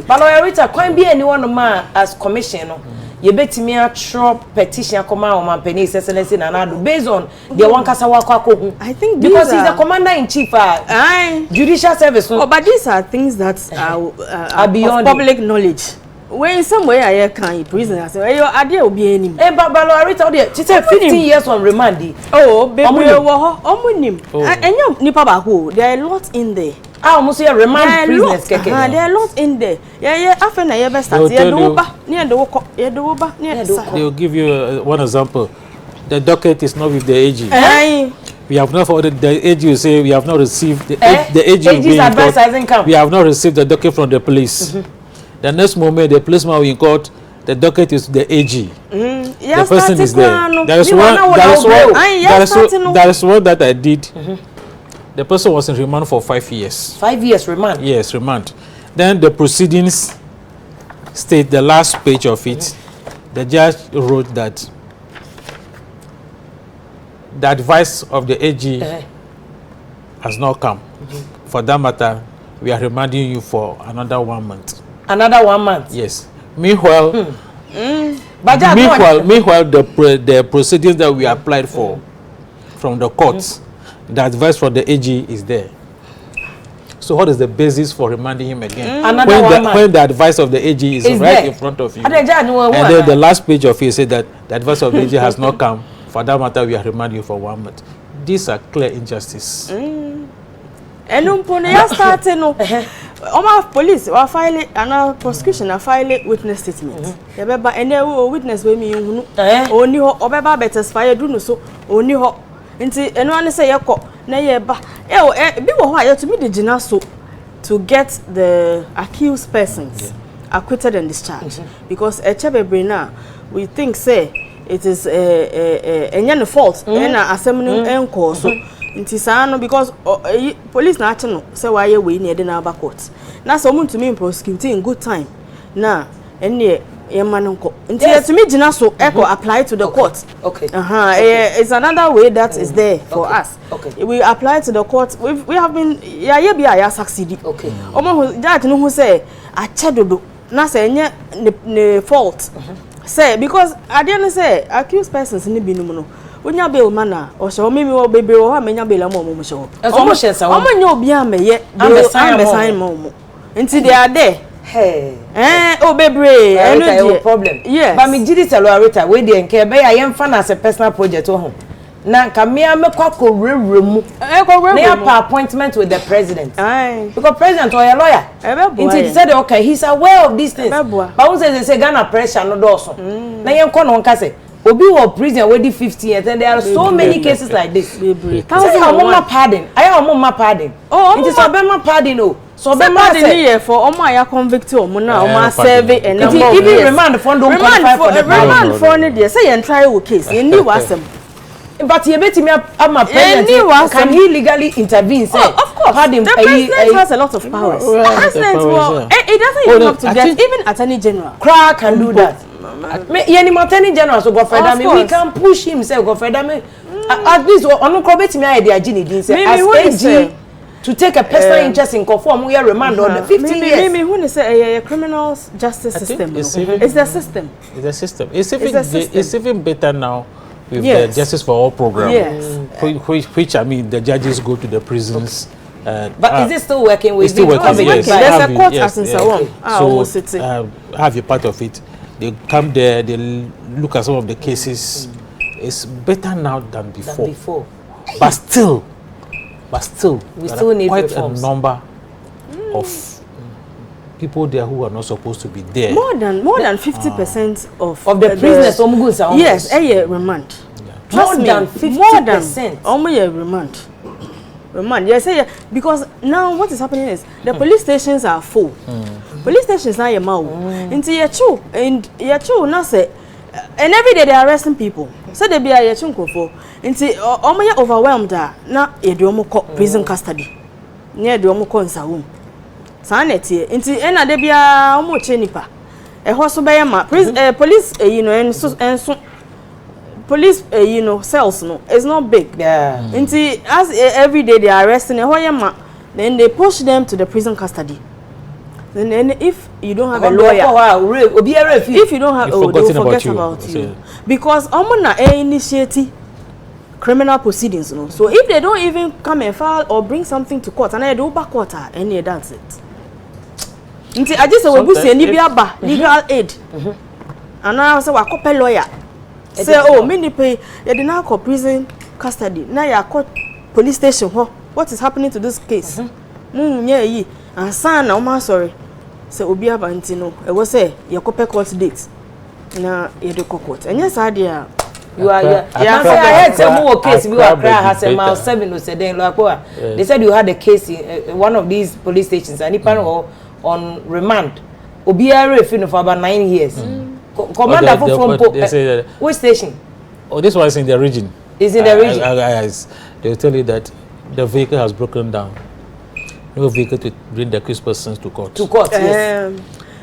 but lawyer Rita kwan bi anyone ma as commission no ye betimi a throw petition akoma o mampani excellency na nado based on the one kasa wakọ I think because he's the commander in chief judicial service but these are things that are beyond public knowledge when somewhere I can prison I say your ade obi anim but lawyer Rita she said 15 years on remand baby omunim enyo nipa ba ho there are a lot in there almost here remand prisoners keke there are a lot in there after na ye be start ye do ba ne do ko ye do ba ne they will give you one example the docket is not with the AG we have not ordered the AG will say we have not received the AG we have not received the docket from the police the next moment the policeman will in court the docket is the AG the person is there there is one that I did the person was in remand for 5 years 5 years remand yes remand then the proceedings state the last page of it the judge wrote that the advice of the AG has not come for that matter we are remanding you for another 1 month yes meanwhile meanwhile the proceedings that we applied for from the courts The advice from the AG is there. So what is the basis for remanding him again? When the advice of the AG is right there in front of you. And then the last page of it said that the advice of the AG has not come. For that matter, we are remanding you for 1 month. These are clear injustice. And starting police or file and prosecution or file witness statement. Remember, and there will witness with me only or better fire do so only ho into anyone say a cop. Nayeba, people who to me the jinaso to get the accused persons acquitted and discharged because a chebe we think say it is a fault and assembly encore so intisano because police na no say why we near the Naba court. Now someone to me prosecuting in good time. Now any until to me jinaso echo apply to the court. Okay. It's another way that is there for us. Okay. We apply to the court. We have been succeeded. Okay. Judge no who say a chedodo na say ne fault. Say because I didn't say accused persons ni binu no. Wonya bail mana or so me wo baby wo ha menya bail mo mo show. Omo nya obi ameye sign mo. Until they are there. Hey. Oh baby, no problem. Yes. But me did it a lot we dey nke be ya yemfa na as a personal project ho. Na ka me amekwa ko rewremu. Na appointment with the president. Aye. Because president or a lawyer. He said okay, he's aware of these things. But who says they say Ghana pressure no do so. Na yemko no nka say obi wo prison we 50 years and there are so many cases like this. Say how mama pardon. I mama pardon. Oh, it is Obama pardon oh. So be mad for omo convicted omo na omo serve and even remand for don't qualify for the remand for ne dey say you try your case you need wasem but you betimi am a president can he legally intervene say of course pardon the president has a lot of powers president it doesn't even have to get even attorney general crack can do that me any attorney general so go further me we can push him say go further me at least onu ko betimi aye dey agini din say as AG to take a personal interest in conform we remand on 50 years. Me who say a criminal justice system. It's the system. It's the system. It's even better now with the Justice for All program. Yes. Which I mean the judges go to the prisons. But is it still working with still working? Yes. There's a court as in Sawam. Have a part of it. They come there, they look at some of the cases. It's better now than before. But still we still need quite reforms. A number of people there who are not supposed to be there. More than 50% of the prisoners yes, remand. More than 50%. Remand. Remand. Yes, because now what is happening is the police stations are full. Police stations are into now say and every day they are arresting people. So they be a for into overwhelmed na edomo prison custody. Near the omo in Sawum. Sanity into ena de bia omo chenipa. E hoso be ma police and police cells no it's not big. Yeah. Into as every day they are arresting e then they push them to the prison custody. Then if you don't have a lawyer, if you don't have, they will forget about you. Because Omona initiate criminal proceedings, no. So if they don't even come and file or bring something to court, and I do back quarter, and that's it. I just say we say legal aid, and I say we call lawyer. Say many pay you did not call prison custody. Now you call police station. What is happening to this case? And son, I'm sorry. So obi abantino e wo say your court date na e do court and yes idea you are I heard some more case we were cry has a mile 7 or said they said you had a case in one of these police stations and on remand obi are for about 9 years commander from which station this one is in the region is in the region they will tell you that the vehicle has broken down. No vehicle to bring the accused persons to court. To court, yes.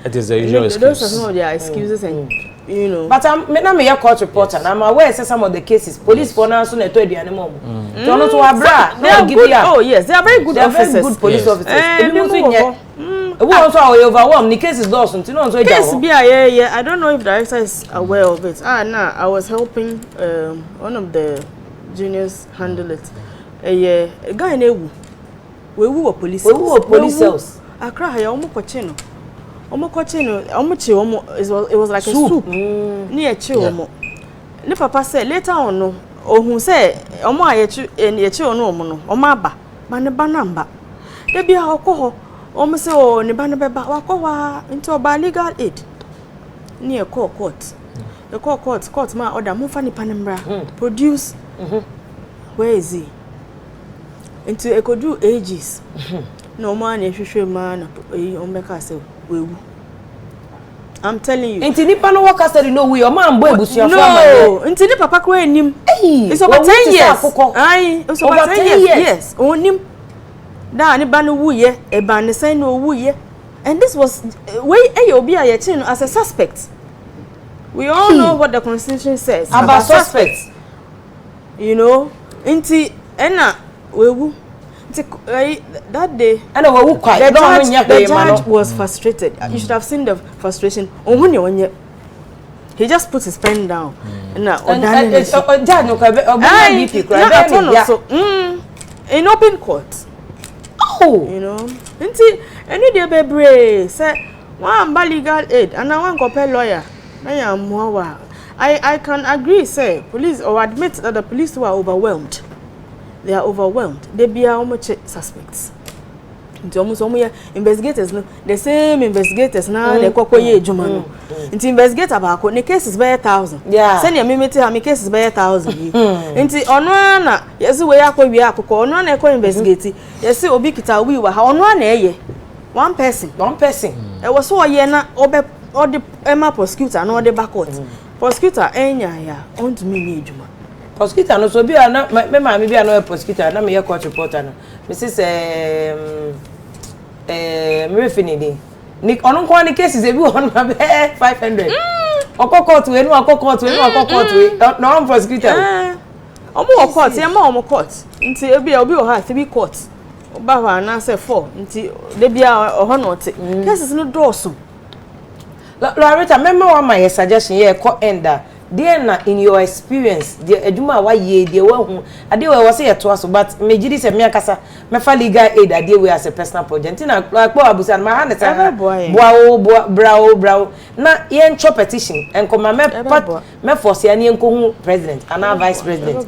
It is the usual excuse. Those are some of their excuses, and But I'm a court reporter, and I'm aware of some of the cases. Police for now soon told you anymore. They are good. Oh yes, they are very good officers. Very good police officers. We also are overwhelmed. The case is Dawson. Case I don't know if the director is aware of it. I was helping one of the juniors handle it. guy na ewu we wu police cells akra ha ya omo koche no it was like a soup ni echi omo ni papa say later on no ohun say omo echi ono omo no omo aba ba ne ba namba de bia okoho omo say o ne ba ne beba wakowa into oba legal aid ni e court the court ma order mo fa ni panembra produce where is he into ekodu ages no man ehwehwe ma na ombeka say wewu I'm telling you into nipa no work custody no we o man boy busuafo no into ni papa ko enim it's over 10 years ai it's over 10 years yes onim da ni ba no wuye e ba ne say no wuye and this was wey obi a ye chin as a suspect. We all know what the constitution says about suspects. You know, inti ena wewu that day and wewu kwai the judge was frustrated. You should have seen the frustration. He just put his pen down. Judge no in open court. Oh, you know, inti any day bebre say one legal aid and I want compel lawyer. I can agree, say, police or admit that the police were overwhelmed. They are overwhelmed. They be how much suspects. Into almost investigators, no, the same investigators now they call jumano. Into investigate about the case is by 1,000. Yeah. Send your mimete how many cases by 1,000. Into on one, yes, we are on one echo investigate. Yes, obi kita we were on one person. It was so yena obe. Or the Emma prosecutor and all the backcourt. Prosecutor, enya on to me, Juma. Prosecutor, no, so be a maybe I know a prosecutor, not me a court reporter. Mrs. Murphy, Nick on one cases, everyone have 500. Or court to any no prosecutor. More court, more court. Until be have 3 courts. Oba and answer 4 until they be a honor. Cases no dorsum. Loretta, remember one my suggestion here ender. Dear in your experience, dear Eduma why ye dear one I dear was here to us, but Majidi said Miakasa, my legal aid I deal with as a personal project. Like Boabus and my hand brow. Now yen chop petition and come my force and president and our vice president.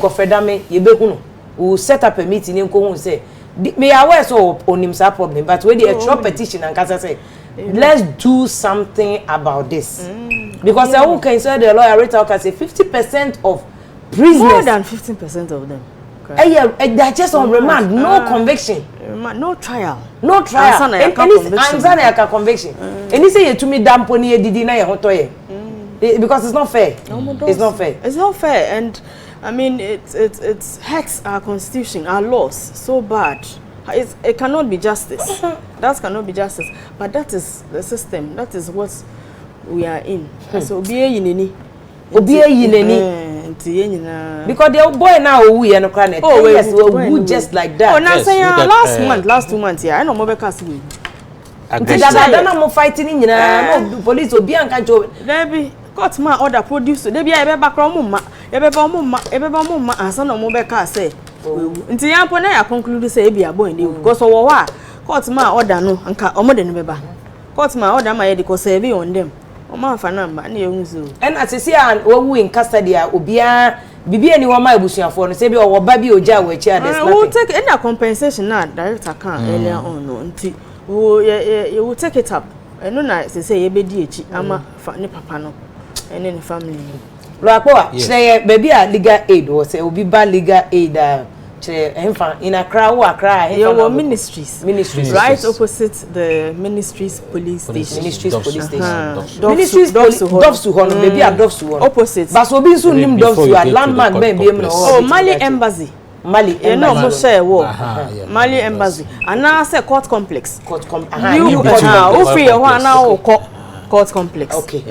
Gofredame Yebehunu who set up a meeting in Kohun say me aware so on him problem, but when the chop petition and Casa say let's do something about this. Because I can say the lawyer rate can say 50% of prisoners. More than 15% of them. They're just on remand, no conviction. No trial. No trial. And conviction. And he say to me damponi did deny hotoye. Because it's not fair. It's not fair. It's not fair. And I mean it hurts our constitution, our laws so bad. It cannot be justice. That cannot be justice. But that is the system. That is what we are in. So obiye yineni. Because the boy now we are no crying. Oh yes, we just like that. Oh, now say last 2 months here. I know more because we. That more fighting in no police obi anka jo. There court man order produce. There be ebe background mumma. Ebe mumma. Asa no more because say. Nti yampo na ya conclude say e boy dey because owo wa court ma order no anka omode no beba court ma order ma ye dey because e be on them o ma fa number na ye hunzo and asese an wo in custody a obia bibia ni wo ma ebusuafo no say be owo ba bi oja wa chi there's nothing we take any compensation na director can earlier on no nti we will take it up eno na say ye be di echi ama ni papa no ene ni family lo akwa chere baby a legal aid wo say obi ba legal aid in Accra, your ministries right opposite the ministries police station. Ministries doves to honor, maybe a doves to honor. Opposite. But so be soon him doves to landmark, maybe. Oh, Mali Embassy. Mali Embassy. Mali Embassy. And now say court complex. Court complex. Court complex. Okay.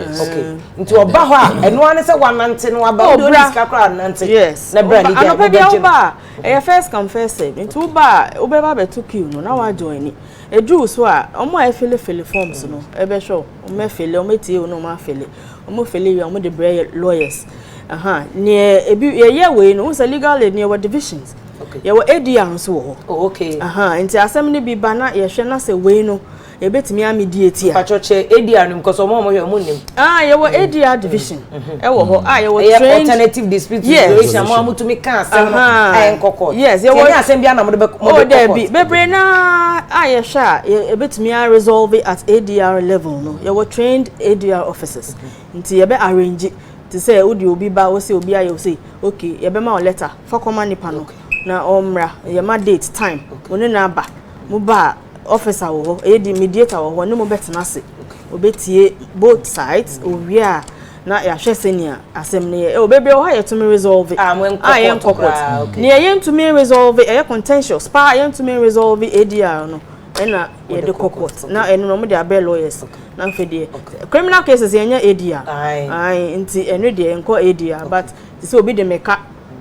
Into a baha and one is a 1 month and one about yes. A first confess into bar Ubeba took you no now I join it. A Jew swa I feel forms no ebe show me feel meti no ma feel omo feel you omo the lawyers near a year way no legal near what divisions ye wo ADR nso wo oh okay nti asem ne bi ba na ye hwe na se we no ye betimi amediate pachoche ADR nim because omo hwe mu nim ye wo ADR division e wo ho ye wo trained alternative dispute resolution mo amutumi kan asem no ayen kokko yes ye wo asem bia na mo de be bebre na ye hwe ye betimi resolve it at ADR level no ye wo trained ADR officers nti ye be arrange to say udi obi ba wo say obi aye say okay ye be ma letter for command nipa no na omra ye ma date time oni na ba mo ba officer wo the mediator wo ne mo betena se obetie both sides owia na ya hwe senior asem ne e obebe o ha ye to me resolve ye nkokot ne ye to me resolve ye contentious pa ye to me resolve ADR no na ye de kokot na eno no mo de abel lawyers na mfede criminal cases ye nya ADR ai nti eno de enko ADR but ti se obi de meka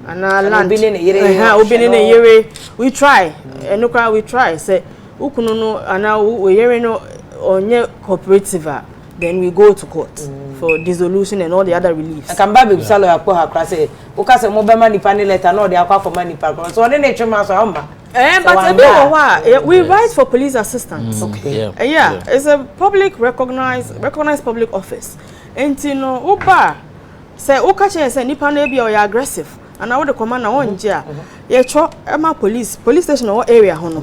ana land obi ne yere we try eno kwa we try say ukunu no ana we yere no onye cooperative then we go to court for dissolution and all the other reliefs akamba be bisalo yakpo hakra say uka say mo be ma nipa ne letter no de akwa for ma nipa so one na etwema so amba but we write for police assistance it's a public recognized public office enti no uba say uka say nipa na bia o aggressive and I would the command on jia ye cho ma police station or area ho no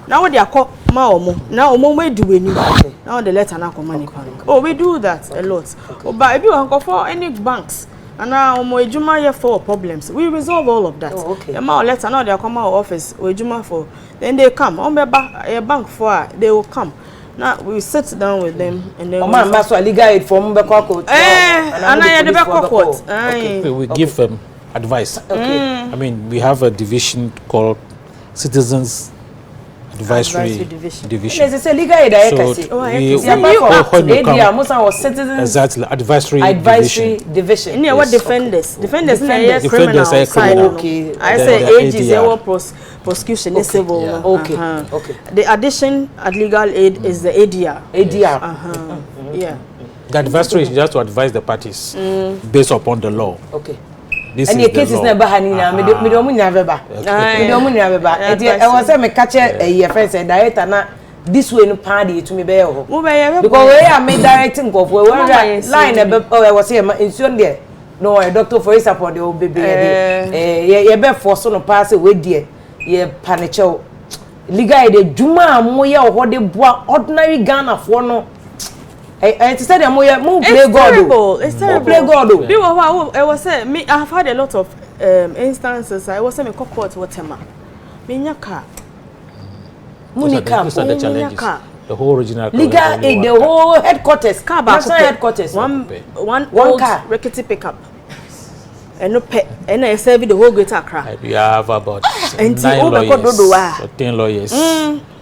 now they are ma omo now omo we do any now the letter na command we do that a lot but if you want for any banks and now omo ejuma here for problems we resolve all of that ma letter now they come our office we ejuma for then they come on be a bank for they will come. Now we sit down with them and then legal aid for Mbeko and we give them advice. I mean, we have a division called Citizens Advisory Division. There's a legal aid. Exactly, advisory division. What defenders? Defenders criminal. Okay. I say AGs, prosecution is civil. Okay. The addition at legal aid is the ADR. Yeah. The advisory is just to advise the parties based upon the law. Okay. And your case is never hanina. Me do mu nya beba. Me do mu nya beba. I was say me catch a friend say director na this way no party to me be ho. Because we are me directing go for line e was say insurance there. No a doctor for his support the baby ye be force no pass we there. Ye paniche legal de djuma mo ye ho de boa ordinary Ghana for no. I said I'm play God. It's terrible. Play God. I was say me. I have had a lot of instances. I was say me court whatever. Me nyaka. Those are the challenges. The whole original legal aid, the whole headquarters. National headquarters. One car. Rickety pickup. And no pet. And I serve the whole Greater Accra. We have about 9 lawyers or 10 lawyers.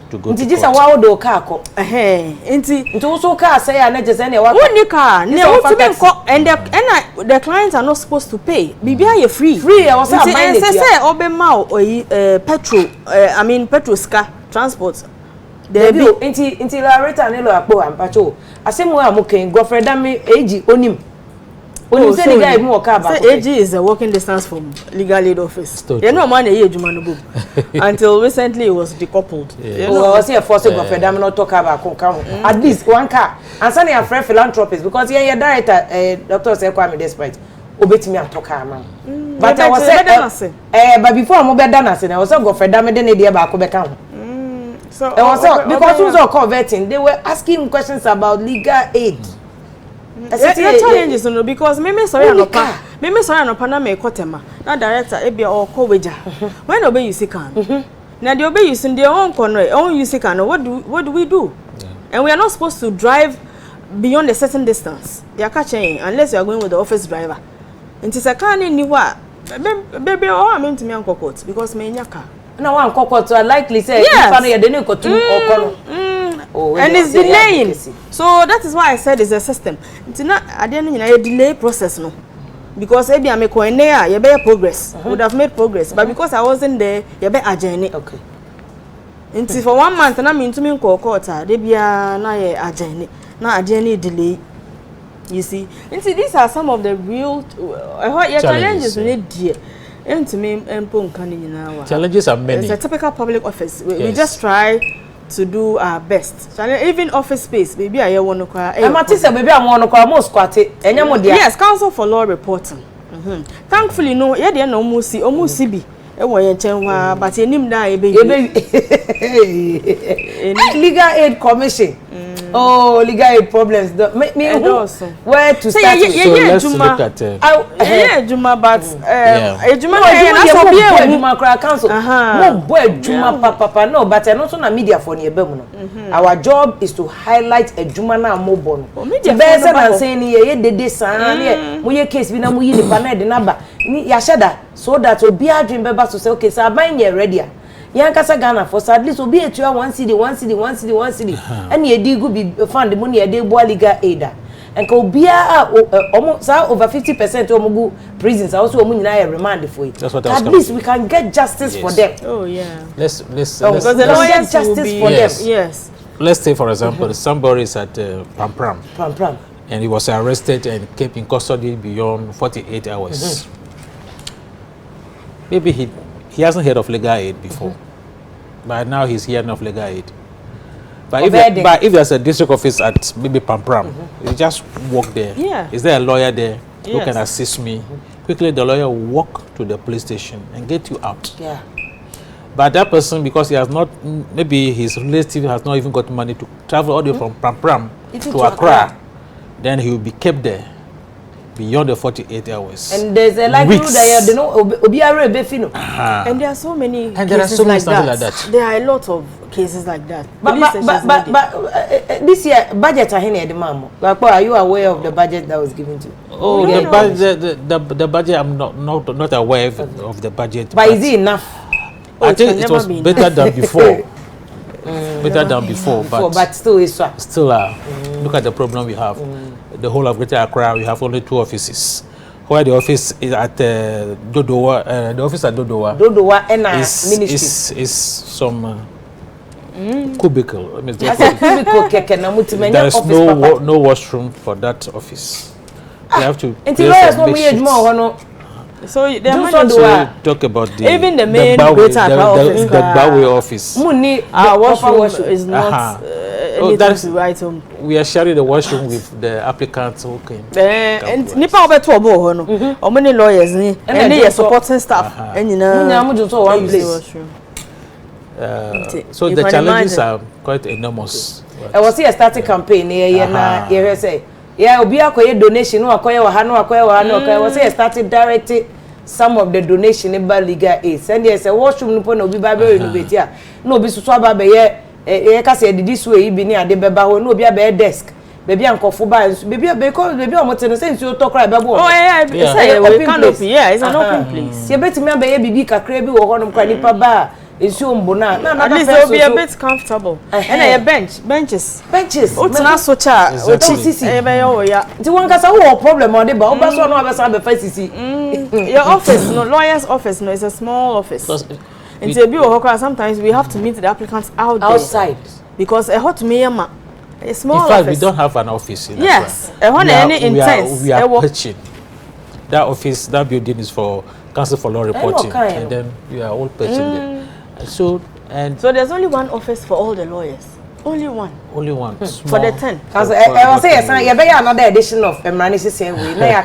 To go to just a wild do car ko into also car say na just any wa one car and the clients are not supposed to pay bibia you free I was say obema petrol I mean petrol ska transport there be into la rate na lo akpo ampacho asemu amuken girlfriend me age onim onim say the guy mu o car back AG is a walking distance from legal aid office you know man e ejuma no go until recently it was decoupled was say force girlfriend am not talk about come at least one car and say your friend philanthropist because here director doctor say Kwame despite obetimi atalk am but I was say but before mo be done as na was girlfriend am dey na dey ba ko be kan so because who's all converting they were asking questions about legal aid. Challenges no because me sorry anopa na me kotema na director e bia o ko weja when obey you can na the obey you sin the on kono on you can what do we do and we are not supposed to drive beyond a certain distance they are catching unless you are going with the office driver nti se car ni wa baby o am ntimi ankokot because me nyaka na one kokot likely say if no you dey no kotu okono. And it's delaying. So that is why I said it's a system. It's not at the end a delay process no. Because maybe I make you better progress. Would have made progress. But because I wasn't there, you better agenda. Okay. Until for 1 month and I mean to me court, they be na agenda. Na agenda delay. You see. And see these are some of the real challenges we need here. to me now. Challenges are many. It's a typical public office. We just try to do our best. Even office space, maybe I want to cry. Maybe I want to cry most quite. Yes, Council for Law reporting. Thankfully, no, yeah, they no more see be. But you name that legal aid commission. Oh, legal aid problems. Where to start? So let's look at Juma, but Juma council. No boy Juma papa no, but I not on a media for near Bemuno. Our job is to highlight a Juma na mobon. The best and saying ye de san we case we na mu yi the panel the number. Yashada so that will be a dream beba to say okay, so I buy you ready. Yankasa Ghana for at least will be a 1 city, 1 city, 1 city, 1 city. And ye dig be fund the money a day boy legal aider. And could be almost over 50% of Mugu prisons also remand for it. That's what at least we can get justice for them. Oh yeah. Let's because the lawyers justice for them. Yes. Let's say for example somebody is at Pram. And he was arrested and kept in custody beyond 48 hours. Maybe he hasn't heard of legal aid before, but now he's hearing of legal aid. But if there's a district office at maybe Pram, you just walk there. Yeah. Is there a lawyer there who can assist me? Quickly, the lawyer will walk to the police station and get you out. Yeah. But that person, because he has not, maybe his relative has not even got money to travel all the way from Pram to Accra, then he will be kept there beyond the 48 hours. And there's a likelihood that you know Obiara Befino. And there are so many and there are so many like that. There are a lot of cases like that. But this year budget are here the mamo. Like, are you aware of the budget that was given to you? Oh, the budget, I'm not aware of the budget. But is it enough? I think it was better than before. Better than before, but still is still look at the problem we have. The whole of Greater Accra, we have only 2 offices. Where the office is at Dodowa, the office at Dodowa and ministry is some cubicle. I mean, there is no washroom for that office. You have to. So talk about even the main Greater Accra office. The Bawe office. Washroom is not. That's right. We are sharing the washroom with the applicants who came. And Nipa obeto obo no. How many lawyers ni? And they supporting staff. And one place. So the challenges are quite enormous. I was here starting campaign here say yeah, obi akoye donation no akoye wa ha no akoye was here started directing some of the donation in legal aid. And there say washroom no na obi ba be renovate here. No obi so aba be ye ka say this way bi ni ade beba ho no obi aba desk baby ankofo ba baby because baby omote no say nsu to cry bebo. Oh yeah, it's a canopy. Yeah, it's an open place. Ye betimi aba ye bibi kakra bi wo ho no kwa nipa ba nsu mbona na at least it will be a bit comfortable. And a benches otina so cha sisi nti won kasa wo problem on dey ba oba so no abesa be fa sisi. Your office no lawyer's office no is a small office. And sometimes we have to meet the applicants outside because a hot miyama a small office. In fact, we don't have an office. Yes, we are pitching. That office, that building is for Council for Law Reporting, and then we are all pitching there. So there's only one office for all the lawyers. Only one. For the 10. Because I was saying, you better another edition of Mmara same way. Now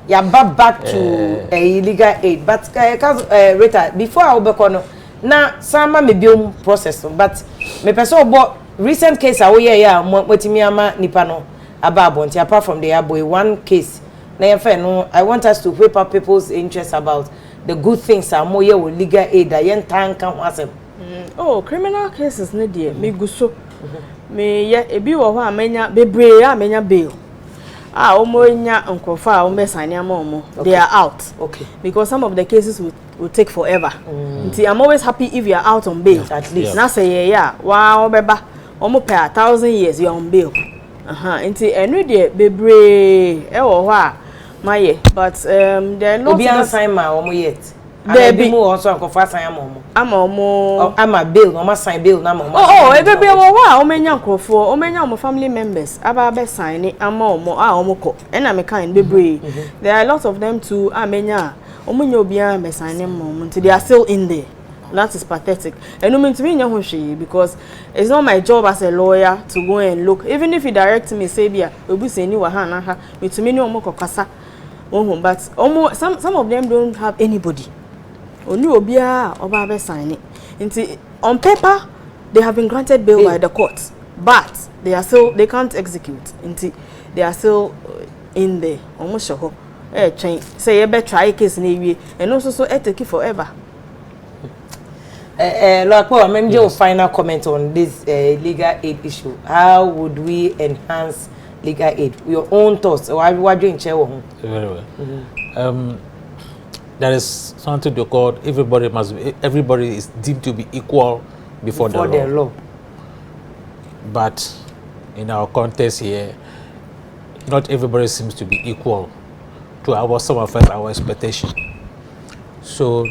you back to illegal aid. But Rita, before I will be now some may be process, but me person about recent case I wetimiama nipano ababonti apart from the boy one case. Now I want us to whip up people's interest about the good things are more with legal aid that yen time can wasn't. Oh, criminal cases ne dear me guso me ye ebi wo ho amenya bebre amenya bail omo nya nkofa o me sign am they are out. Okay, because some of the cases will take forever. I'm always happy if you are out on bail at least. Na say wow beba omo pay 1,000 years you are on bail. Nti enu de bebre e wo ho a maye but there are obi an sign ma omo yet. There be more also nkofa sign am I'm a bill no ma sign bill na mo. Ebebe wo wa o menya nkrofo o menya o family members aba be sign ni ama omo ko e na me kan bebre. There are a lot of them too amenya omunyo bia me sign mom until they are still in there. That is pathetic. And no mean to me because it's not my job as a lawyer to go and look. Even if you direct me, say bia obu say ni wa ha na ha, me to me no mo kokasa. But some of them don't have anybody. Only obia oba be sign it. On paper they have been granted bail by the court, but they can't execute. They are still in there. Almost sure. Say you better try case and also take it forever. Like, maybe your final comment on this legal aid issue. How would we enhance legal aid? Your own thoughts. Why do you share? Very well. There is something they call everybody is deemed to be equal before the law. But in our context here, not everybody seems to be equal to our expectation. So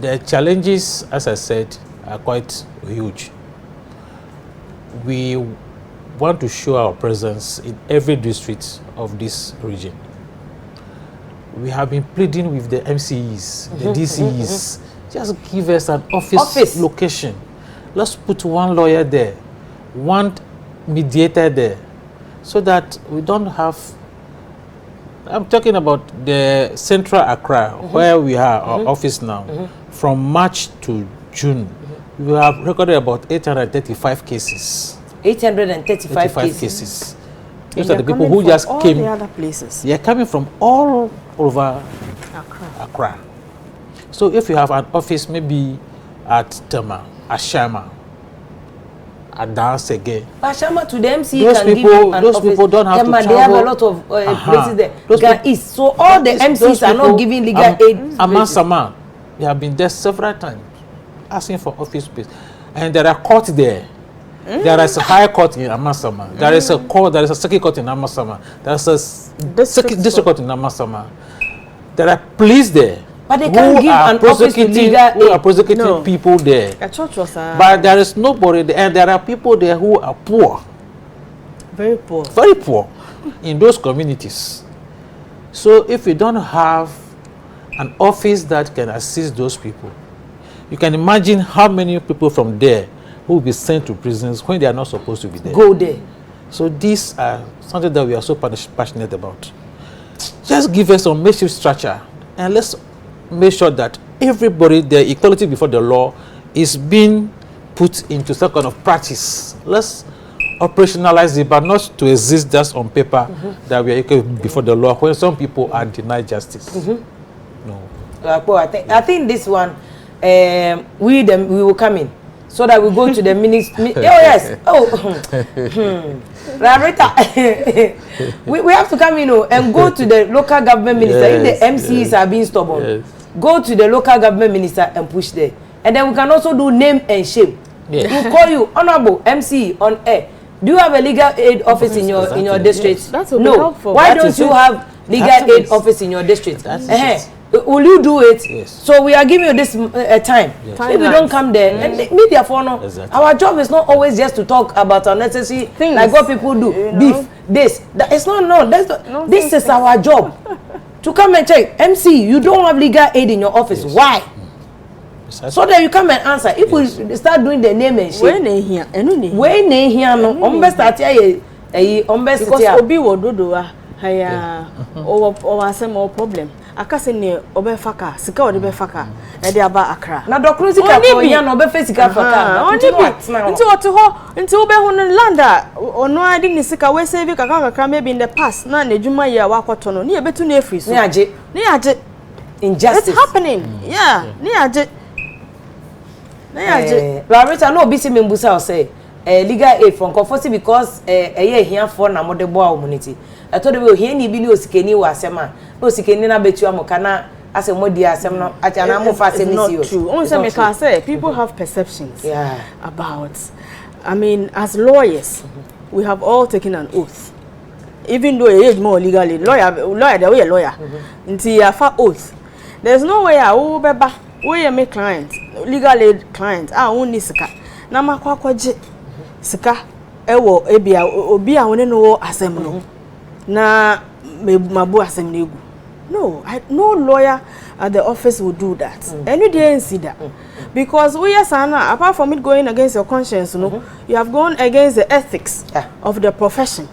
the challenges, as I said, are quite huge. We want to show our presence in every district of this region. We have been pleading with the MCEs, the DCEs, just give us an office location. Let's put one lawyer there, one mediator there, so that we don't have. I'm talking about the Central Accra, where we have our office now. From March to June, we have recorded about 835 cases. 835 cases. Those are the people who just came. The other places. They are coming from all over Accra. So if you have an office maybe at Tema, Ashama, at Dance again. Ashama to the MC those can people, give you an those office. people don't have Tema, to travel. They have a lot of places there. East. So all the MCs are not giving legal aid. Amasama, they have been there several times asking for office space. And there are courts there. There is a high court in Amasama. There is a court, there is a circuit court in Amasama. There is a district court in Amasama. There are police there. But they can't give an office to legal aid. Who are prosecuting people there. But there is nobody there. And there are people there who are poor. Very poor. Very poor in those communities. So if you don't have an office that can assist those people, you can imagine how many people from there who will be sent to prisons when they are not supposed to be there. Go there. So these are something that we are so passionate about. Just give us some makeshift structure and let's make sure that everybody, the equality before the law is being put into some kind of practice. Let's operationalize it, but not to exist just on paper that we are equal before the law when some people are denied justice. No. I think this one, we will come in so that we go to the ministry. Oh yes. we have to come in and go to the local government minister. If the MCs are being stubborn, go to the local government minister and push there. And then we can also do name and shame. We'll call you Honorable MC on air. Do you have a legal aid office in your district? Yes. No. Why don't you have legal aid office in your district? Will you do it? Yes. So we are giving you this time. Yes. If we don't come there, and media for no. Our job is not always just to talk about unnecessary things like what people do. Beef, this. It's not. No. This is our job. To come and check. MC, you don't have legal aid in your office. Yes. Why? So that you come and answer. If we start doing the name and shit. When they here, no. Start here. Because Obi wododo haya over some problem. Akase ne obefaka sika odebefaka e de aba Accra. Na dokro sika ko ya no obefa sika faka. Nti oto ho nti obehu no landa ono adi ni sika we save kaka maybe in the past na nedwuma ye wakoto no ne ebetu na efri so. Ne age injustice. It's happening. Yeah, ne age. Larita no obi si membusa o say legal aid from comfortable because eye here for na modebo community. I told you here ni bi ni osikeni wa asema. No osikeni na betu amoka na asemodi asem no achana mo fa asem ni see you. Once me can say people have perceptions about. I mean, as lawyers, we have all taken an oath. Even though you are more legally lawyer the way a lawyer. Until you have oath. There's no way I will beba we make client legal aid client only sika. Na makwaje sika ewo ebia obi a woni no asem no na mabu asem na egu No, no lawyer at the office will do that. Any day and see that. Because we are sana, apart from it going against your conscience, you have gone against the ethics of the profession.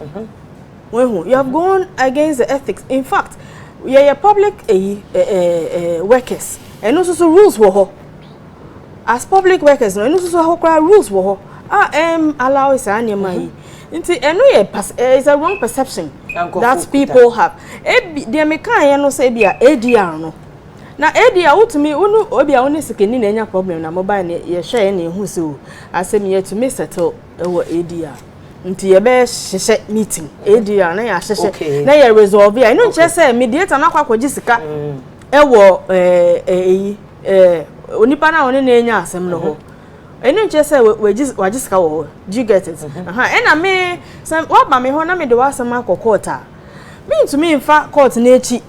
You have gone against the ethics. In fact, we are public workers, and also rules were as public workers, and also rules were allow is an it's a wrong perception that people have. They may kind say be a ADR no. Now ADR to me obi a only sekeni na enya problem na mobile ye share ni hu so asem ye to me settle ADR. Nti ye be hye meeting ADR na ya hye na ye resolve ya no nche say mediator na kwakwaji sika ewo onipa na one na enya asem no ho. Enu nche say we sika wo. Do you get it? And I me some what ba me ho na me de wa asem akokota. Me to me in fact court na echi.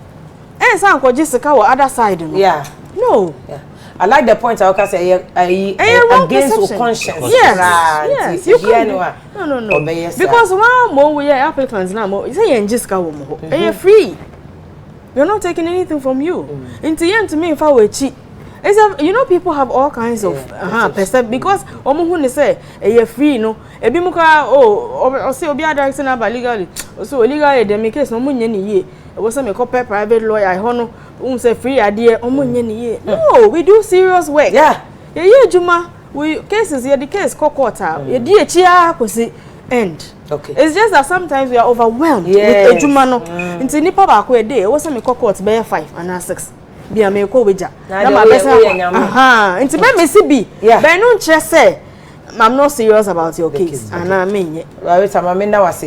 And some sika wo other side no. Yeah. No. Yeah. I like the point I say against conscience. Yes. You can. No. Because one more we are applicants now. You say you sika wo mo. You're free. You're not taking anything from you. Into the end to me in fact we cheat. You know, people have all kinds of perception because omuhuni say you're free no ebi muka or say obi direction about legally so legally dem make case no munye ni ye e was me call private lawyer I hono say free idea omunye ni ye. No, we do serious work. Yeah juma we cases here the case court ye di echia kwesi end. Okay, it's just that sometimes we are overwhelmed with juma no nti nipa ba ko e dey e was me call court be 5 and 6 bia me ko weja na ma besa nti be me si bi be no nche say I'm not serious about your case and I mean we sama me na wase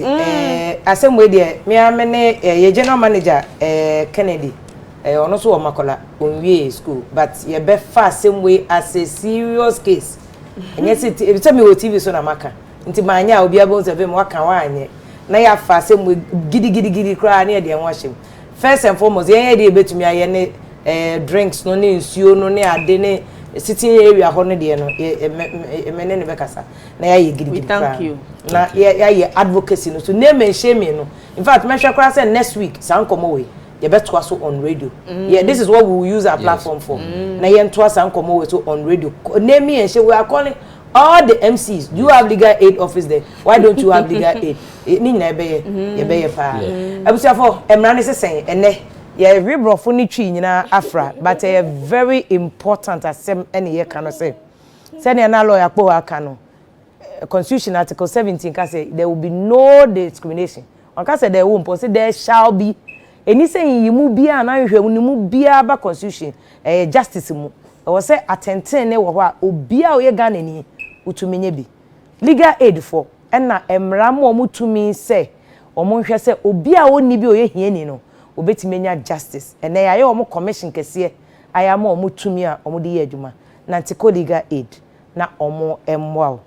asem we dey me amene ye general manager Kennedy ono so o makola onwie school but ye be fa asem we as a serious case enye se tell me o TV so na maka nti manya obi abo se be mo waka wa anye na ya fa asem we gidi kra na ye de enwa hye first and foremost ye dey betumi aye ne drinks no ne nsuo no ne ade ne sitting area ho ne de no emene ne bekasa na ya ye gidi thank you na ya ye advocacy no so name and shame no in fact me hwe kra say next week san komo we ye beto aso on radio yeah this is what we will use our platform for na ye nto san komo we so on radio name and shame we are calling all the MCs. Do you have legal aid office there? Why don't you have legal aid? Ni na be ye pa abusiafo Mmara ne sesen ene yeah, we brought funny tree nyina afra, but a very important asem any year can say. Send na lawyer po aka Constitution Article 17 can say there will be no discrimination. On can say there won't say there shall be. Any saying you move bia na hwe mu mu bia ba constitution justice mu. I was say atenten ne wo ho obia oye Ghana ni utumenye bi. Legal aid for na Mmara mo mutumi say omo hwe say obia oni bi oye hiani no. Obetimenya justice and na yaye omo commission kese ayama omo tumi a omo de ye adwuma na ntiko legal aid na omo emwa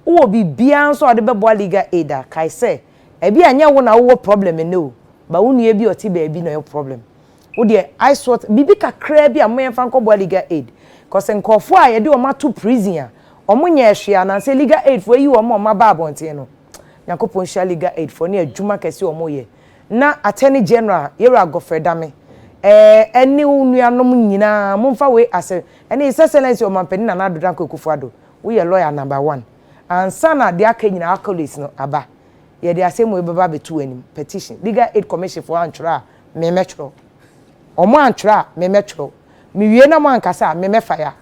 wo bibia nso ade bebo legal aid a kai say e bi anya wo na wo problem no ba wo nue bi oti ba bi no problem wo de I sort bibi kakra bi a mo yemfa nko legal aid cause nkofo a ye de omo to prison a omo nya ehwe na say legal aid for yi omo ba abonten no yakopon sha legal aid for na adwuma kese omo ye na attorney general yera gofredame eni unuanom nyina momfa we ase eni excellence o mampani na nadodan kokufuado we lawyer number 1 ansa na de aka nyina accolades no aba ye de asem we baba betu anim petition legal aid commission for antra me metro omo antra me metro me wie na mo ankasa me mefaya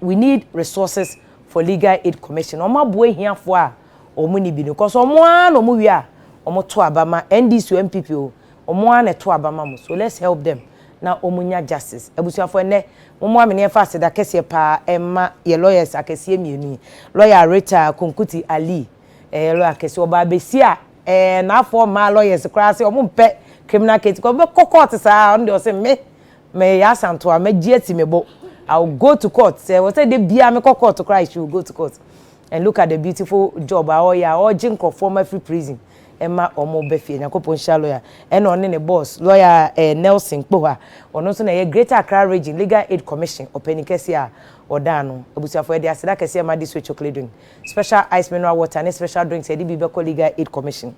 we need resources for legal aid commission omo abo hiafo a omo ni bi no cause omo an omo wi a omo to abama NDC MPP omo an to abama mo so let's help them na omunya justice abusuafo ne omo amene fa aseda kese pa emma ye lawyers akese mienu lawyer Rita Konkuti Ali lawyer kese oba besi a na afọ ma lawyers kra se omo mpe criminal case ko be court sa on de o se me ya santo a me gieti mebo I'll go to court say what say dey bia me court to cry you go to court and look at the beautiful job all jinko former free prison Emma omo befi nyakopon sha lawyer and on ne boss lawyer Nelson Kpoha ono so na ye Greater Accra Region Legal Aid Commission openi kese a odano abusuafo de aseda kese ma this chocolate drink special ice mineral water and special drinks e di bi be Legal Aid Commission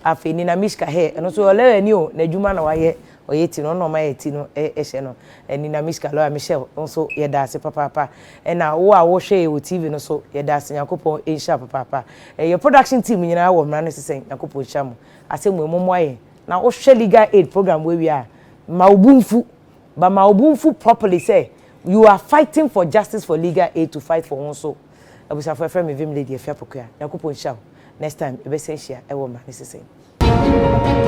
afi ni na mishka he ono so lawyer ni o na adwuma na waye oye ti no no ma yeti no ehye no eni na miska lo Michelle nso ye da ase papa na wo a wo hwe o TV no so ye da ase yakopon ehya papa your production team nyina wo Mmara ne sesen yakopon hya mo ase mo aye na wo hwe legal aid program we wi a ma obumfu ba ma obumfu properly say you are fighting for justice for legal aid to fight for one so abusa for friend me vim lady efia pokua yakopon hya next time e be say hia e wo Mmara ne sesen